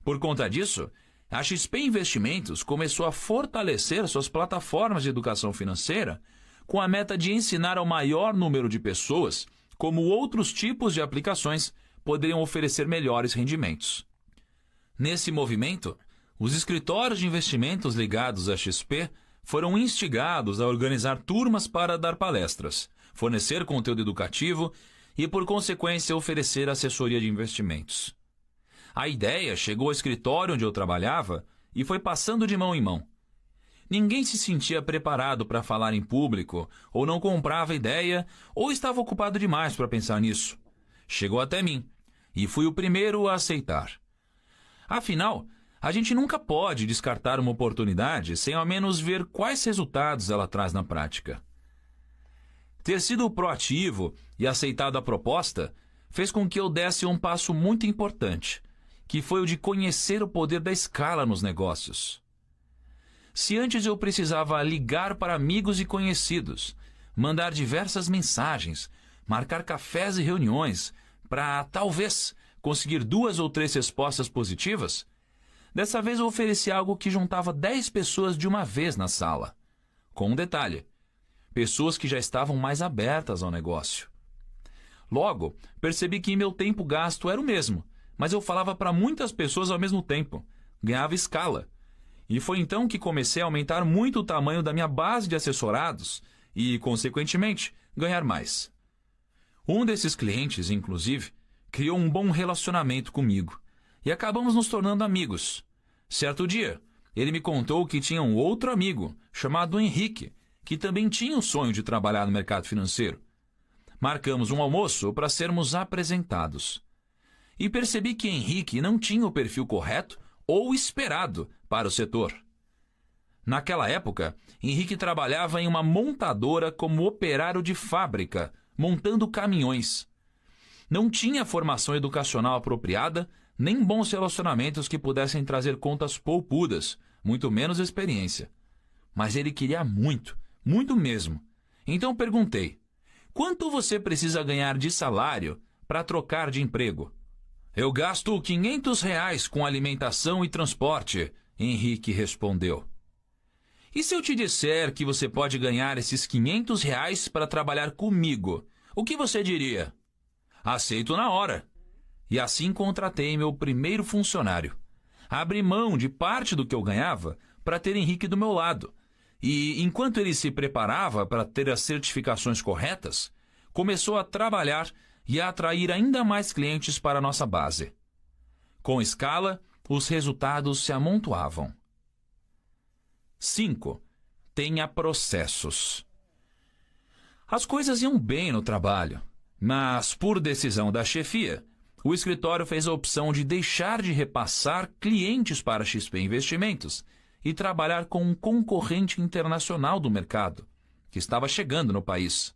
Por conta disso, a XP Investimentos começou a fortalecer suas plataformas de educação financeira com a meta de ensinar ao maior número de pessoas como outros tipos de aplicações poderiam oferecer melhores rendimentos. Nesse movimento, os escritórios de investimentos ligados à XP foram instigados a organizar turmas para dar palestras, fornecer conteúdo educativo e, por consequência, oferecer assessoria de investimentos. A ideia chegou ao escritório onde eu trabalhava e foi passando de mão em mão. Ninguém se sentia preparado para falar em público, ou não comprava a ideia, ou estava ocupado demais para pensar nisso. Chegou até mim, e fui o primeiro a aceitar. Afinal, a gente nunca pode descartar uma oportunidade sem ao menos ver quais resultados ela traz na prática. Ter sido proativo e aceitado a proposta fez com que eu desse um passo muito importante, que foi o de conhecer o poder da escala nos negócios. Se antes eu precisava ligar para amigos e conhecidos, mandar diversas mensagens, marcar cafés e reuniões para, talvez, conseguir 2 ou 3 respostas positivas, dessa vez eu ofereci algo que juntava 10 pessoas de uma vez na sala. Com um detalhe: pessoas que já estavam mais abertas ao negócio. Logo, percebi que meu tempo gasto era o mesmo, mas eu falava para muitas pessoas ao mesmo tempo. Ganhava escala. E foi então que comecei a aumentar muito o tamanho da minha base de assessorados e, consequentemente, ganhar mais. Um desses clientes, inclusive, criou um bom relacionamento comigo e acabamos nos tornando amigos. Certo dia, ele me contou que tinha um outro amigo, chamado Henrique, que também tinha o sonho de trabalhar no mercado financeiro. Marcamos um almoço para sermos apresentados. E percebi que Henrique não tinha o perfil correto ou esperado para o setor. Naquela época, Henrique trabalhava em uma montadora como operário de fábrica, montando caminhões. Não tinha formação educacional apropriada, nem bons relacionamentos que pudessem trazer contas poupudas, muito menos experiência. Mas ele queria muito, muito mesmo. Então perguntei: quanto você precisa ganhar de salário para trocar de emprego? Eu gasto R$ 500 com alimentação e transporte, Henrique respondeu. E se eu te disser que você pode ganhar esses R$ 500 para trabalhar comigo, o que você diria? Aceito na hora. E assim contratei meu primeiro funcionário. Abri mão de parte do que eu ganhava para ter Henrique do meu lado. E, enquanto ele se preparava para ter as certificações corretas, começou a trabalhar e a atrair ainda mais clientes para a nossa base. Com escala, os resultados se amontoavam. 5. Tenha processos. As coisas iam bem no trabalho, mas, por decisão da chefia, o escritório fez a opção de deixar de repassar clientes para a XP Investimentos e trabalhar com um concorrente internacional do mercado, que estava chegando no país.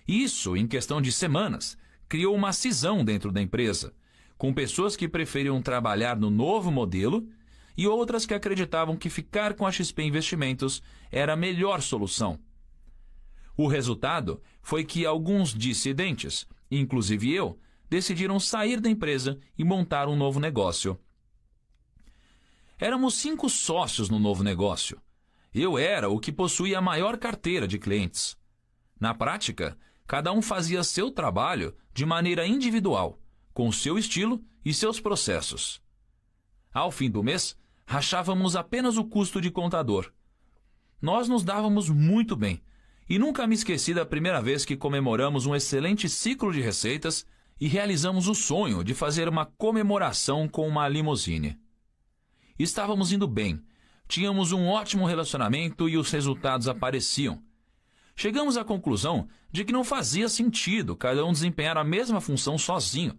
Isso, em questão de semanas, criou uma cisão dentro da empresa, com pessoas que preferiam trabalhar no novo modelo e outras que acreditavam que ficar com a XP Investimentos era a melhor solução. O resultado foi que alguns dissidentes, inclusive eu, decidiram sair da empresa e montar um novo negócio. Éramos 5 sócios no novo negócio. Eu era o que possuía a maior carteira de clientes. Na prática, cada um fazia seu trabalho de maneira individual, com seu estilo e seus processos. Ao fim do mês, rachávamos apenas o custo de contador. Nós nos dávamos muito bem, e nunca me esqueci da primeira vez que comemoramos um excelente ciclo de receitas e realizamos o sonho de fazer uma comemoração com uma limusine. Estávamos indo bem, tínhamos um ótimo relacionamento e os resultados apareciam. Chegamos à conclusão de que não fazia sentido cada um desempenhar a mesma função sozinho,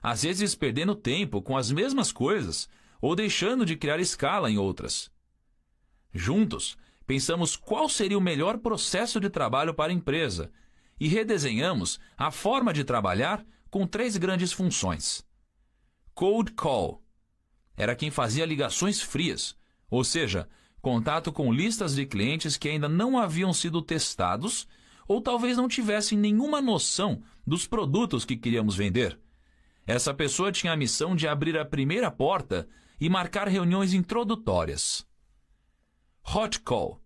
às vezes perdendo tempo com as mesmas coisas ou deixando de criar escala em outras. Juntos, pensamos qual seria o melhor processo de trabalho para a empresa e redesenhamos a forma de trabalhar com 3 grandes funções. Cold call. Era quem fazia ligações frias, ou seja, contato com listas de clientes que ainda não haviam sido testados ou talvez não tivessem nenhuma noção dos produtos que queríamos vender. Essa pessoa tinha a missão de abrir a primeira porta e marcar reuniões introdutórias. Hot call.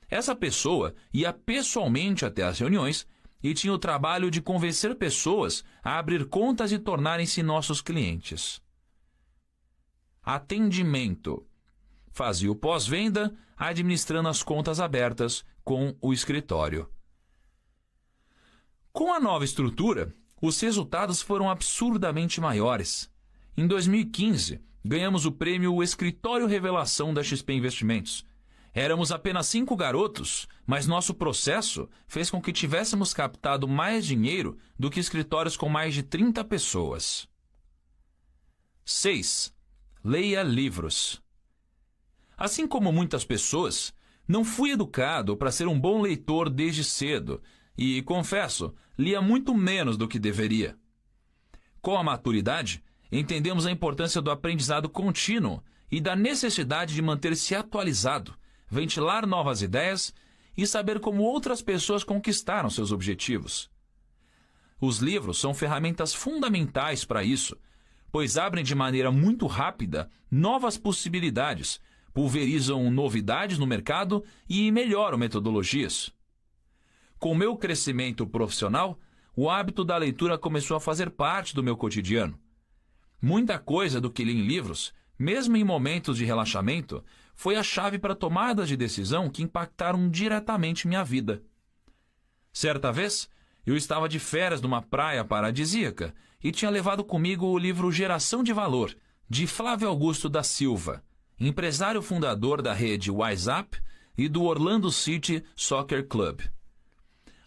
Essa pessoa ia pessoalmente até as reuniões e tinha o trabalho de convencer pessoas a abrir contas e tornarem-se nossos clientes. Atendimento. Fazia o pós-venda, administrando as contas abertas com o escritório. Com a nova estrutura, os resultados foram absurdamente maiores. Em 2015, ganhamos o prêmio Escritório Revelação da XP Investimentos. Éramos apenas 5 garotos, mas nosso processo fez com que tivéssemos captado mais dinheiro do que escritórios com mais de 30 pessoas. 6. Leia livros. Assim como muitas pessoas, não fui educado para ser um bom leitor desde cedo e, confesso, lia muito menos do que deveria. Com a maturidade, entendemos a importância do aprendizado contínuo e da necessidade de manter-se atualizado, ventilar novas ideias e saber como outras pessoas conquistaram seus objetivos. Os livros são ferramentas fundamentais para isso, pois abrem de maneira muito rápida novas possibilidades, pulverizam novidades no mercado e melhoram metodologias. Com meu crescimento profissional, o hábito da leitura começou a fazer parte do meu cotidiano. Muita coisa do que li em livros, mesmo em momentos de relaxamento, foi a chave para tomadas de decisão que impactaram diretamente minha vida. Certa vez, eu estava de férias numa praia paradisíaca e tinha levado comigo o livro Geração de Valor, de Flávio Augusto da Silva, empresário fundador da rede WhatsApp e do Orlando City Soccer Club.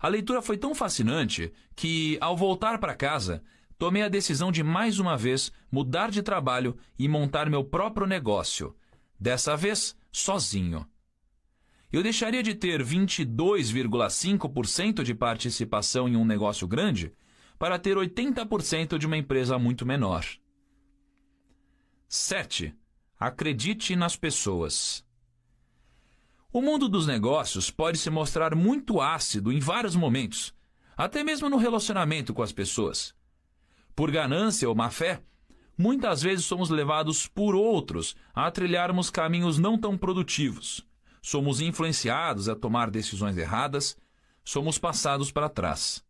A leitura foi tão fascinante que, ao voltar para casa, tomei a decisão de mais uma vez mudar de trabalho e montar meu próprio negócio, dessa vez sozinho. Eu deixaria de ter 22,5% de participação em um negócio grande para ter 80% de uma empresa muito menor. 7. Acredite nas pessoas. O mundo dos negócios pode se mostrar muito ácido em vários momentos, até mesmo no relacionamento com as pessoas. Por ganância ou má fé, muitas vezes somos levados por outros a trilharmos caminhos não tão produtivos. Somos influenciados a tomar decisões erradas, somos passados para trás.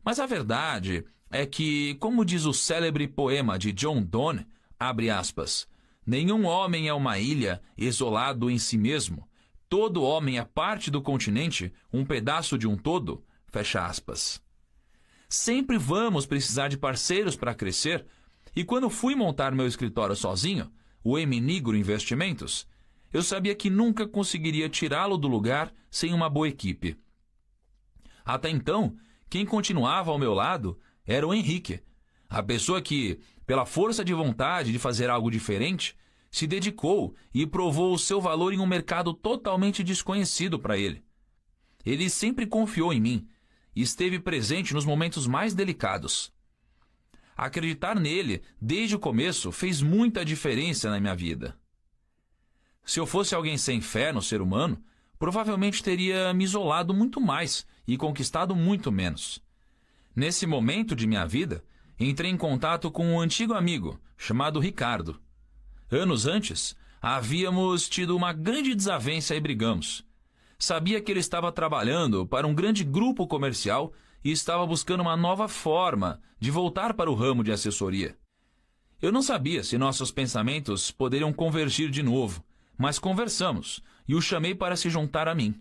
Mas a verdade é que, como diz o célebre poema de John Donne, abre aspas, nenhum homem é uma ilha isolado em si mesmo. Todo homem é parte do continente, um pedaço de um todo, fecha aspas. Sempre vamos precisar de parceiros para crescer, e quando fui montar meu escritório sozinho, o Nigro Investimentos, eu sabia que nunca conseguiria tirá-lo do lugar sem uma boa equipe. Até então, quem continuava ao meu lado era o Henrique, a pessoa que, pela força de vontade de fazer algo diferente, se dedicou e provou o seu valor em um mercado totalmente desconhecido para ele. Ele sempre confiou em mim e esteve presente nos momentos mais delicados. Acreditar nele desde o começo fez muita diferença na minha vida. Se eu fosse alguém sem fé no ser humano, provavelmente teria me isolado muito mais e conquistado muito menos. Nesse momento de minha vida, entrei em contato com um antigo amigo chamado Ricardo. Anos antes, havíamos tido uma grande desavença e brigamos. Sabia que ele estava trabalhando para um grande grupo comercial e estava buscando uma nova forma de voltar para o ramo de assessoria. Eu não sabia se nossos pensamentos poderiam convergir de novo, mas conversamos e o chamei para se juntar a mim.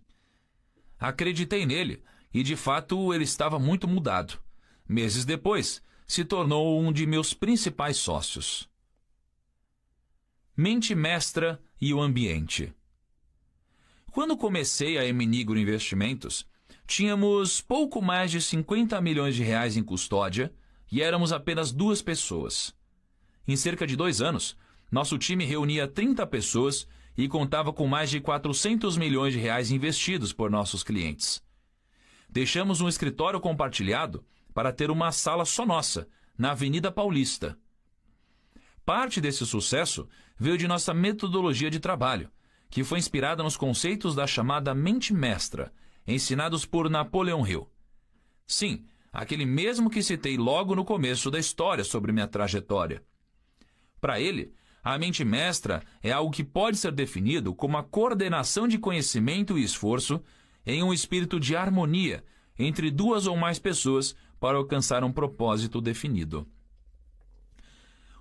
Acreditei nele e, de fato, ele estava muito mudado. Meses depois, se tornou um de meus principais sócios. Mente mestra e o ambiente. Quando comecei a Nigro Investimentos, tínhamos pouco mais de 50 milhões de reais em custódia e éramos apenas 2 pessoas. Em cerca de 2 anos, nosso time reunia 30 pessoas e contava com mais de 400 milhões de reais investidos por nossos clientes. Deixamos um escritório compartilhado para ter uma sala só nossa, na Avenida Paulista. Parte desse sucesso veio de nossa metodologia de trabalho, que foi inspirada nos conceitos da chamada mente mestra, ensinados por Napoleão Hill. Sim, aquele mesmo que citei logo no começo da história sobre minha trajetória. Para ele, a mente mestra é algo que pode ser definido como a coordenação de conhecimento e esforço em um espírito de harmonia entre duas ou mais pessoas para alcançar um propósito definido.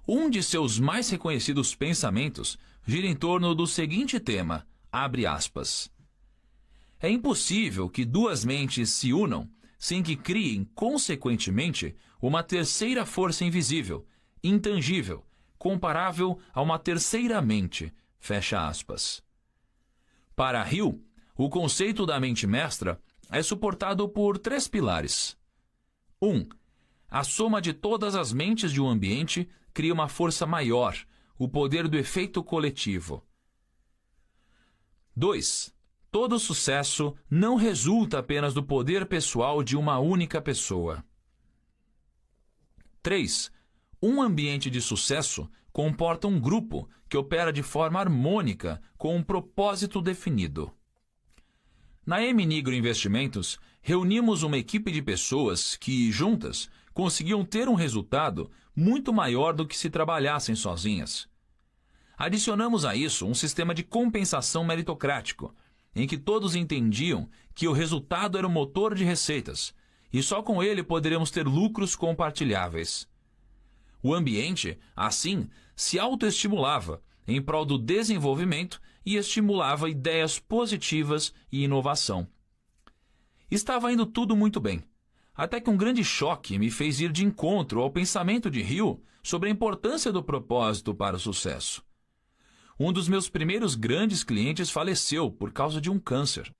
Um de seus mais reconhecidos pensamentos gira em torno do seguinte tema, abre aspas. É impossível que duas mentes se unam sem que criem, consequentemente, uma terceira força invisível, intangível, comparável a uma terceira mente, fecha aspas. Para Hill, o conceito da mente mestra é suportado por 3 pilares. 1. A soma de todas as mentes de um ambiente cria uma força maior, o poder do efeito coletivo. 2. Todo sucesso não resulta apenas do poder pessoal de uma única pessoa. 3. Um ambiente de sucesso comporta um grupo que opera de forma harmônica com um propósito definido. Na M-Nigro Investimentos, reunimos uma equipe de pessoas que, juntas, conseguiam ter um resultado muito maior do que se trabalhassem sozinhas. Adicionamos a isso um sistema de compensação meritocrático, em que todos entendiam que o resultado era o motor de receitas, e só com ele poderíamos ter lucros compartilháveis. O ambiente, assim, se autoestimulava em prol do desenvolvimento e estimulava ideias positivas e inovação. Estava indo tudo muito bem, até que um grande choque me fez ir de encontro ao pensamento de Hill sobre a importância do propósito para o sucesso. Um dos meus primeiros grandes clientes faleceu por causa de um câncer.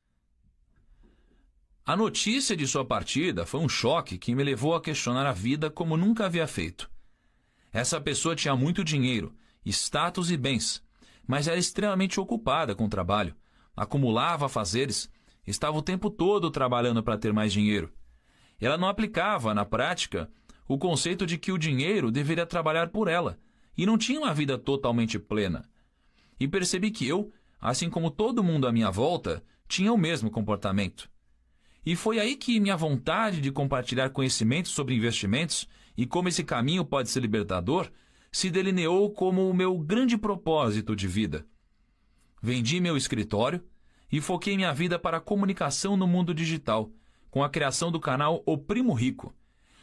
A notícia de sua partida foi um choque que me levou a questionar a vida como nunca havia feito. Essa pessoa tinha muito dinheiro, status e bens, mas era extremamente ocupada com o trabalho, acumulava afazeres, estava o tempo todo trabalhando para ter mais dinheiro. Ela não aplicava, na prática, o conceito de que o dinheiro deveria trabalhar por ela, e não tinha uma vida totalmente plena. E percebi que eu, assim como todo mundo à minha volta, tinha o mesmo comportamento. E foi aí que minha vontade de compartilhar conhecimentos sobre investimentos e como esse caminho pode ser libertador se delineou como o meu grande propósito de vida. Vendi meu escritório e foquei minha vida para a comunicação no mundo digital, com a criação do canal O Primo Rico,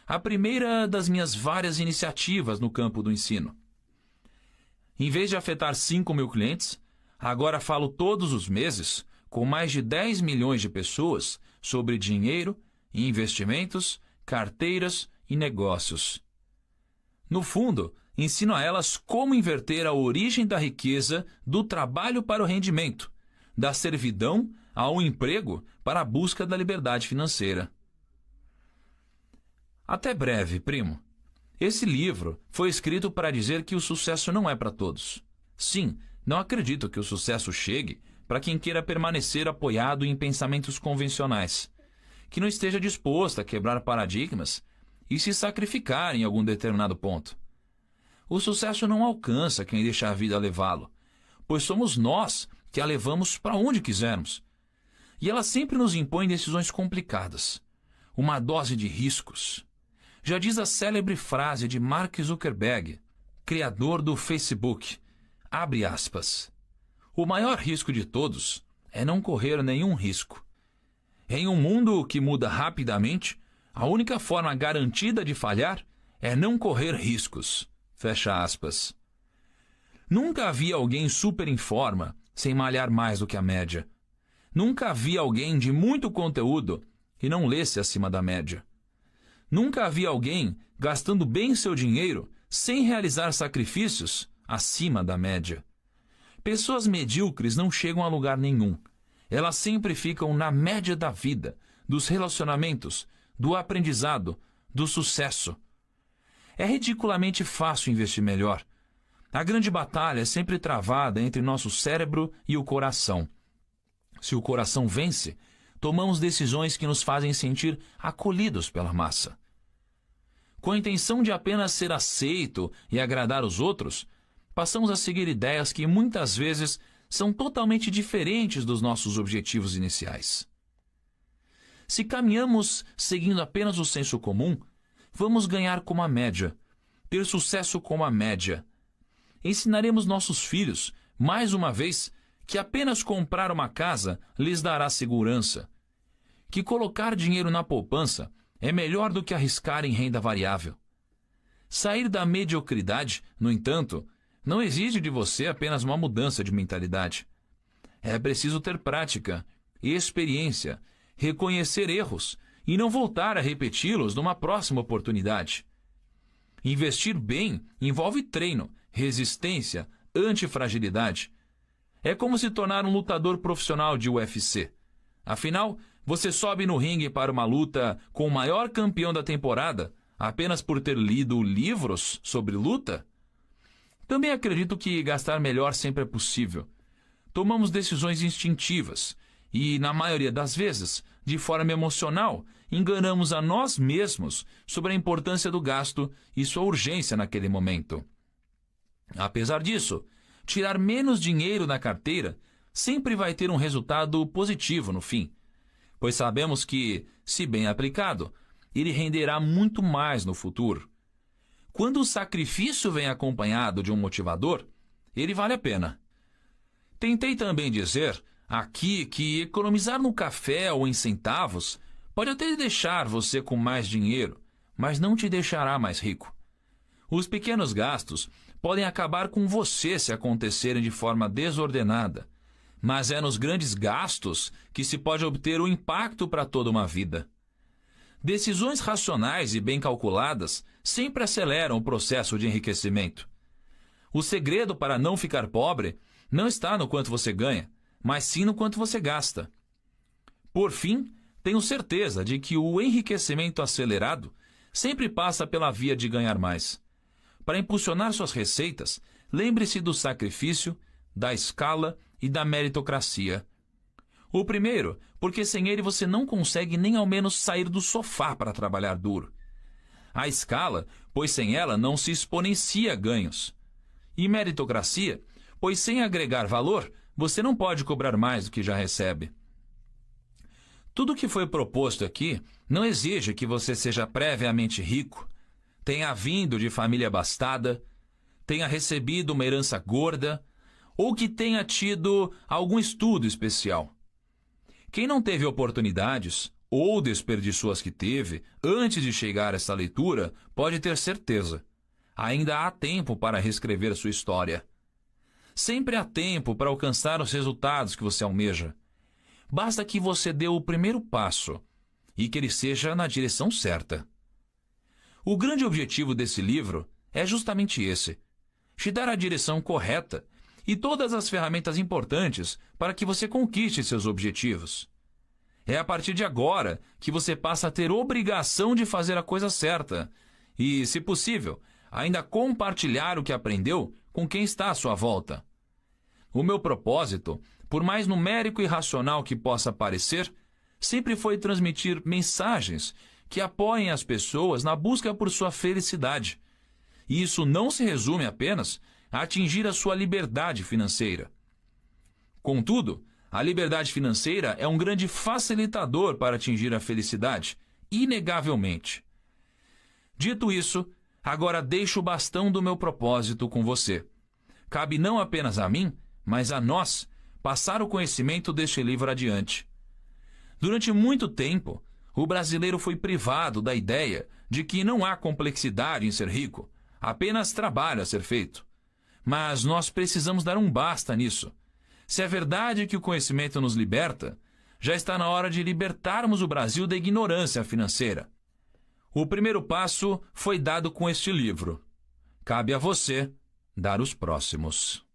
a primeira das minhas várias iniciativas no campo do ensino. Em vez de afetar 5.000 clientes, agora falo todos os meses com mais de 10 milhões de pessoas sobre dinheiro, investimentos, carteiras e negócios. No fundo, ensino a elas como inverter a origem da riqueza do trabalho para o rendimento, da servidão ao emprego para a busca da liberdade financeira. Até breve, primo. Esse livro foi escrito para dizer que o sucesso não é para todos. Sim, não acredito que o sucesso chegue para quem queira permanecer apoiado em pensamentos convencionais, que não esteja disposto a quebrar paradigmas e se sacrificar em algum determinado ponto. O sucesso não alcança quem deixa a vida levá-lo, pois somos nós que a levamos para onde quisermos. E ela sempre nos impõe decisões complicadas, uma dose de riscos. Já diz a célebre frase de Mark Zuckerberg, criador do Facebook, abre aspas, o maior risco de todos é não correr nenhum risco. Em um mundo que muda rapidamente, a única forma garantida de falhar é não correr riscos, fecha aspas. Nunca havia alguém super em forma sem malhar mais do que a média. Nunca havia alguém de muito conteúdo que não lesse acima da média. Nunca havia alguém gastando bem seu dinheiro sem realizar sacrifícios acima da média. Pessoas medíocres não chegam a lugar nenhum. Elas sempre ficam na média da vida, dos relacionamentos, do aprendizado, do sucesso. É ridiculamente fácil investir melhor. A grande batalha é sempre travada entre nosso cérebro e o coração. Se o coração vence, tomamos decisões que nos fazem sentir acolhidos pela massa. com a intenção de apenas ser aceito e agradar os outros, passamos a seguir ideias que muitas vezes são totalmente diferentes dos nossos objetivos iniciais. Se caminhamos seguindo apenas o senso comum, vamos ganhar como a média, ter sucesso como a média. Ensinaremos nossos filhos, mais uma vez, que apenas comprar uma casa lhes dará segurança, que colocar dinheiro na poupança é melhor do que arriscar em renda variável. Sair da mediocridade, no entanto, não exige de você apenas uma mudança de mentalidade. É preciso ter prática, experiência, reconhecer erros e não voltar a repeti-los numa próxima oportunidade. Investir bem envolve treino, resistência, antifragilidade. É como se tornar um lutador profissional de UFC. Afinal, você sobe no ringue para uma luta com o maior campeão da temporada apenas por ter lido livros sobre luta? Também acredito que gastar melhor sempre é possível. Tomamos decisões instintivas e, na maioria das vezes, de forma emocional, enganamos a nós mesmos sobre a importância do gasto e sua urgência naquele momento. Apesar disso, tirar menos dinheiro da carteira sempre vai ter um resultado positivo no fim, pois sabemos que, se bem aplicado, ele renderá muito mais no futuro. Quando o sacrifício vem acompanhado de um motivador, ele vale a pena. Tentei também dizer aqui que economizar no café ou em centavos pode até deixar você com mais dinheiro, mas não te deixará mais rico. Os pequenos gastos podem acabar com você se acontecerem de forma desordenada, mas é nos grandes gastos que se pode obter o impacto para toda uma vida. Decisões racionais e bem calculadas sempre aceleram o processo de enriquecimento. O segredo para não ficar pobre não está no quanto você ganha, mas sim no quanto você gasta. Por fim, tenho certeza de que o enriquecimento acelerado sempre passa pela via de ganhar mais. Para impulsionar suas receitas, lembre-se do sacrifício, da escala e da meritocracia. O primeiro, porque sem ele você não consegue nem ao menos sair do sofá para trabalhar duro. A escala, pois sem ela não se exponencia ganhos. E meritocracia, pois sem agregar valor, você não pode cobrar mais do que já recebe. Tudo o que foi proposto aqui não exige que você seja previamente rico, tenha vindo de família abastada, tenha recebido uma herança gorda, ou que tenha tido algum estudo especial. Quem não teve oportunidades, ou desperdiçou as que teve, antes de chegar a essa leitura, pode ter certeza. Ainda há tempo para reescrever sua história. Sempre há tempo para alcançar os resultados que você almeja. Basta que você dê o primeiro passo, e que ele seja na direção certa. O grande objetivo desse livro é justamente esse: te dar a direção correta e todas as ferramentas importantes para que você conquiste seus objetivos. É a partir de agora que você passa a ter obrigação de fazer a coisa certa e, se possível, ainda compartilhar o que aprendeu com quem está à sua volta. O meu propósito, por mais numérico e racional que possa parecer, sempre foi transmitir mensagens que apoiem as pessoas na busca por sua felicidade. E isso não se resume apenas a atingir a sua liberdade financeira. Contudo, a liberdade financeira é um grande facilitador para atingir a felicidade, inegavelmente. Dito isso, agora deixo o bastão do meu propósito com você. Cabe não apenas a mim, mas a nós, passar o conhecimento deste livro adiante. Durante muito tempo, o brasileiro foi privado da ideia de que não há complexidade em ser rico, apenas trabalho a ser feito. Mas nós precisamos dar um basta nisso. Se é verdade que o conhecimento nos liberta, já está na hora de libertarmos o Brasil da ignorância financeira. O primeiro passo foi dado com este livro. Cabe a você dar os próximos.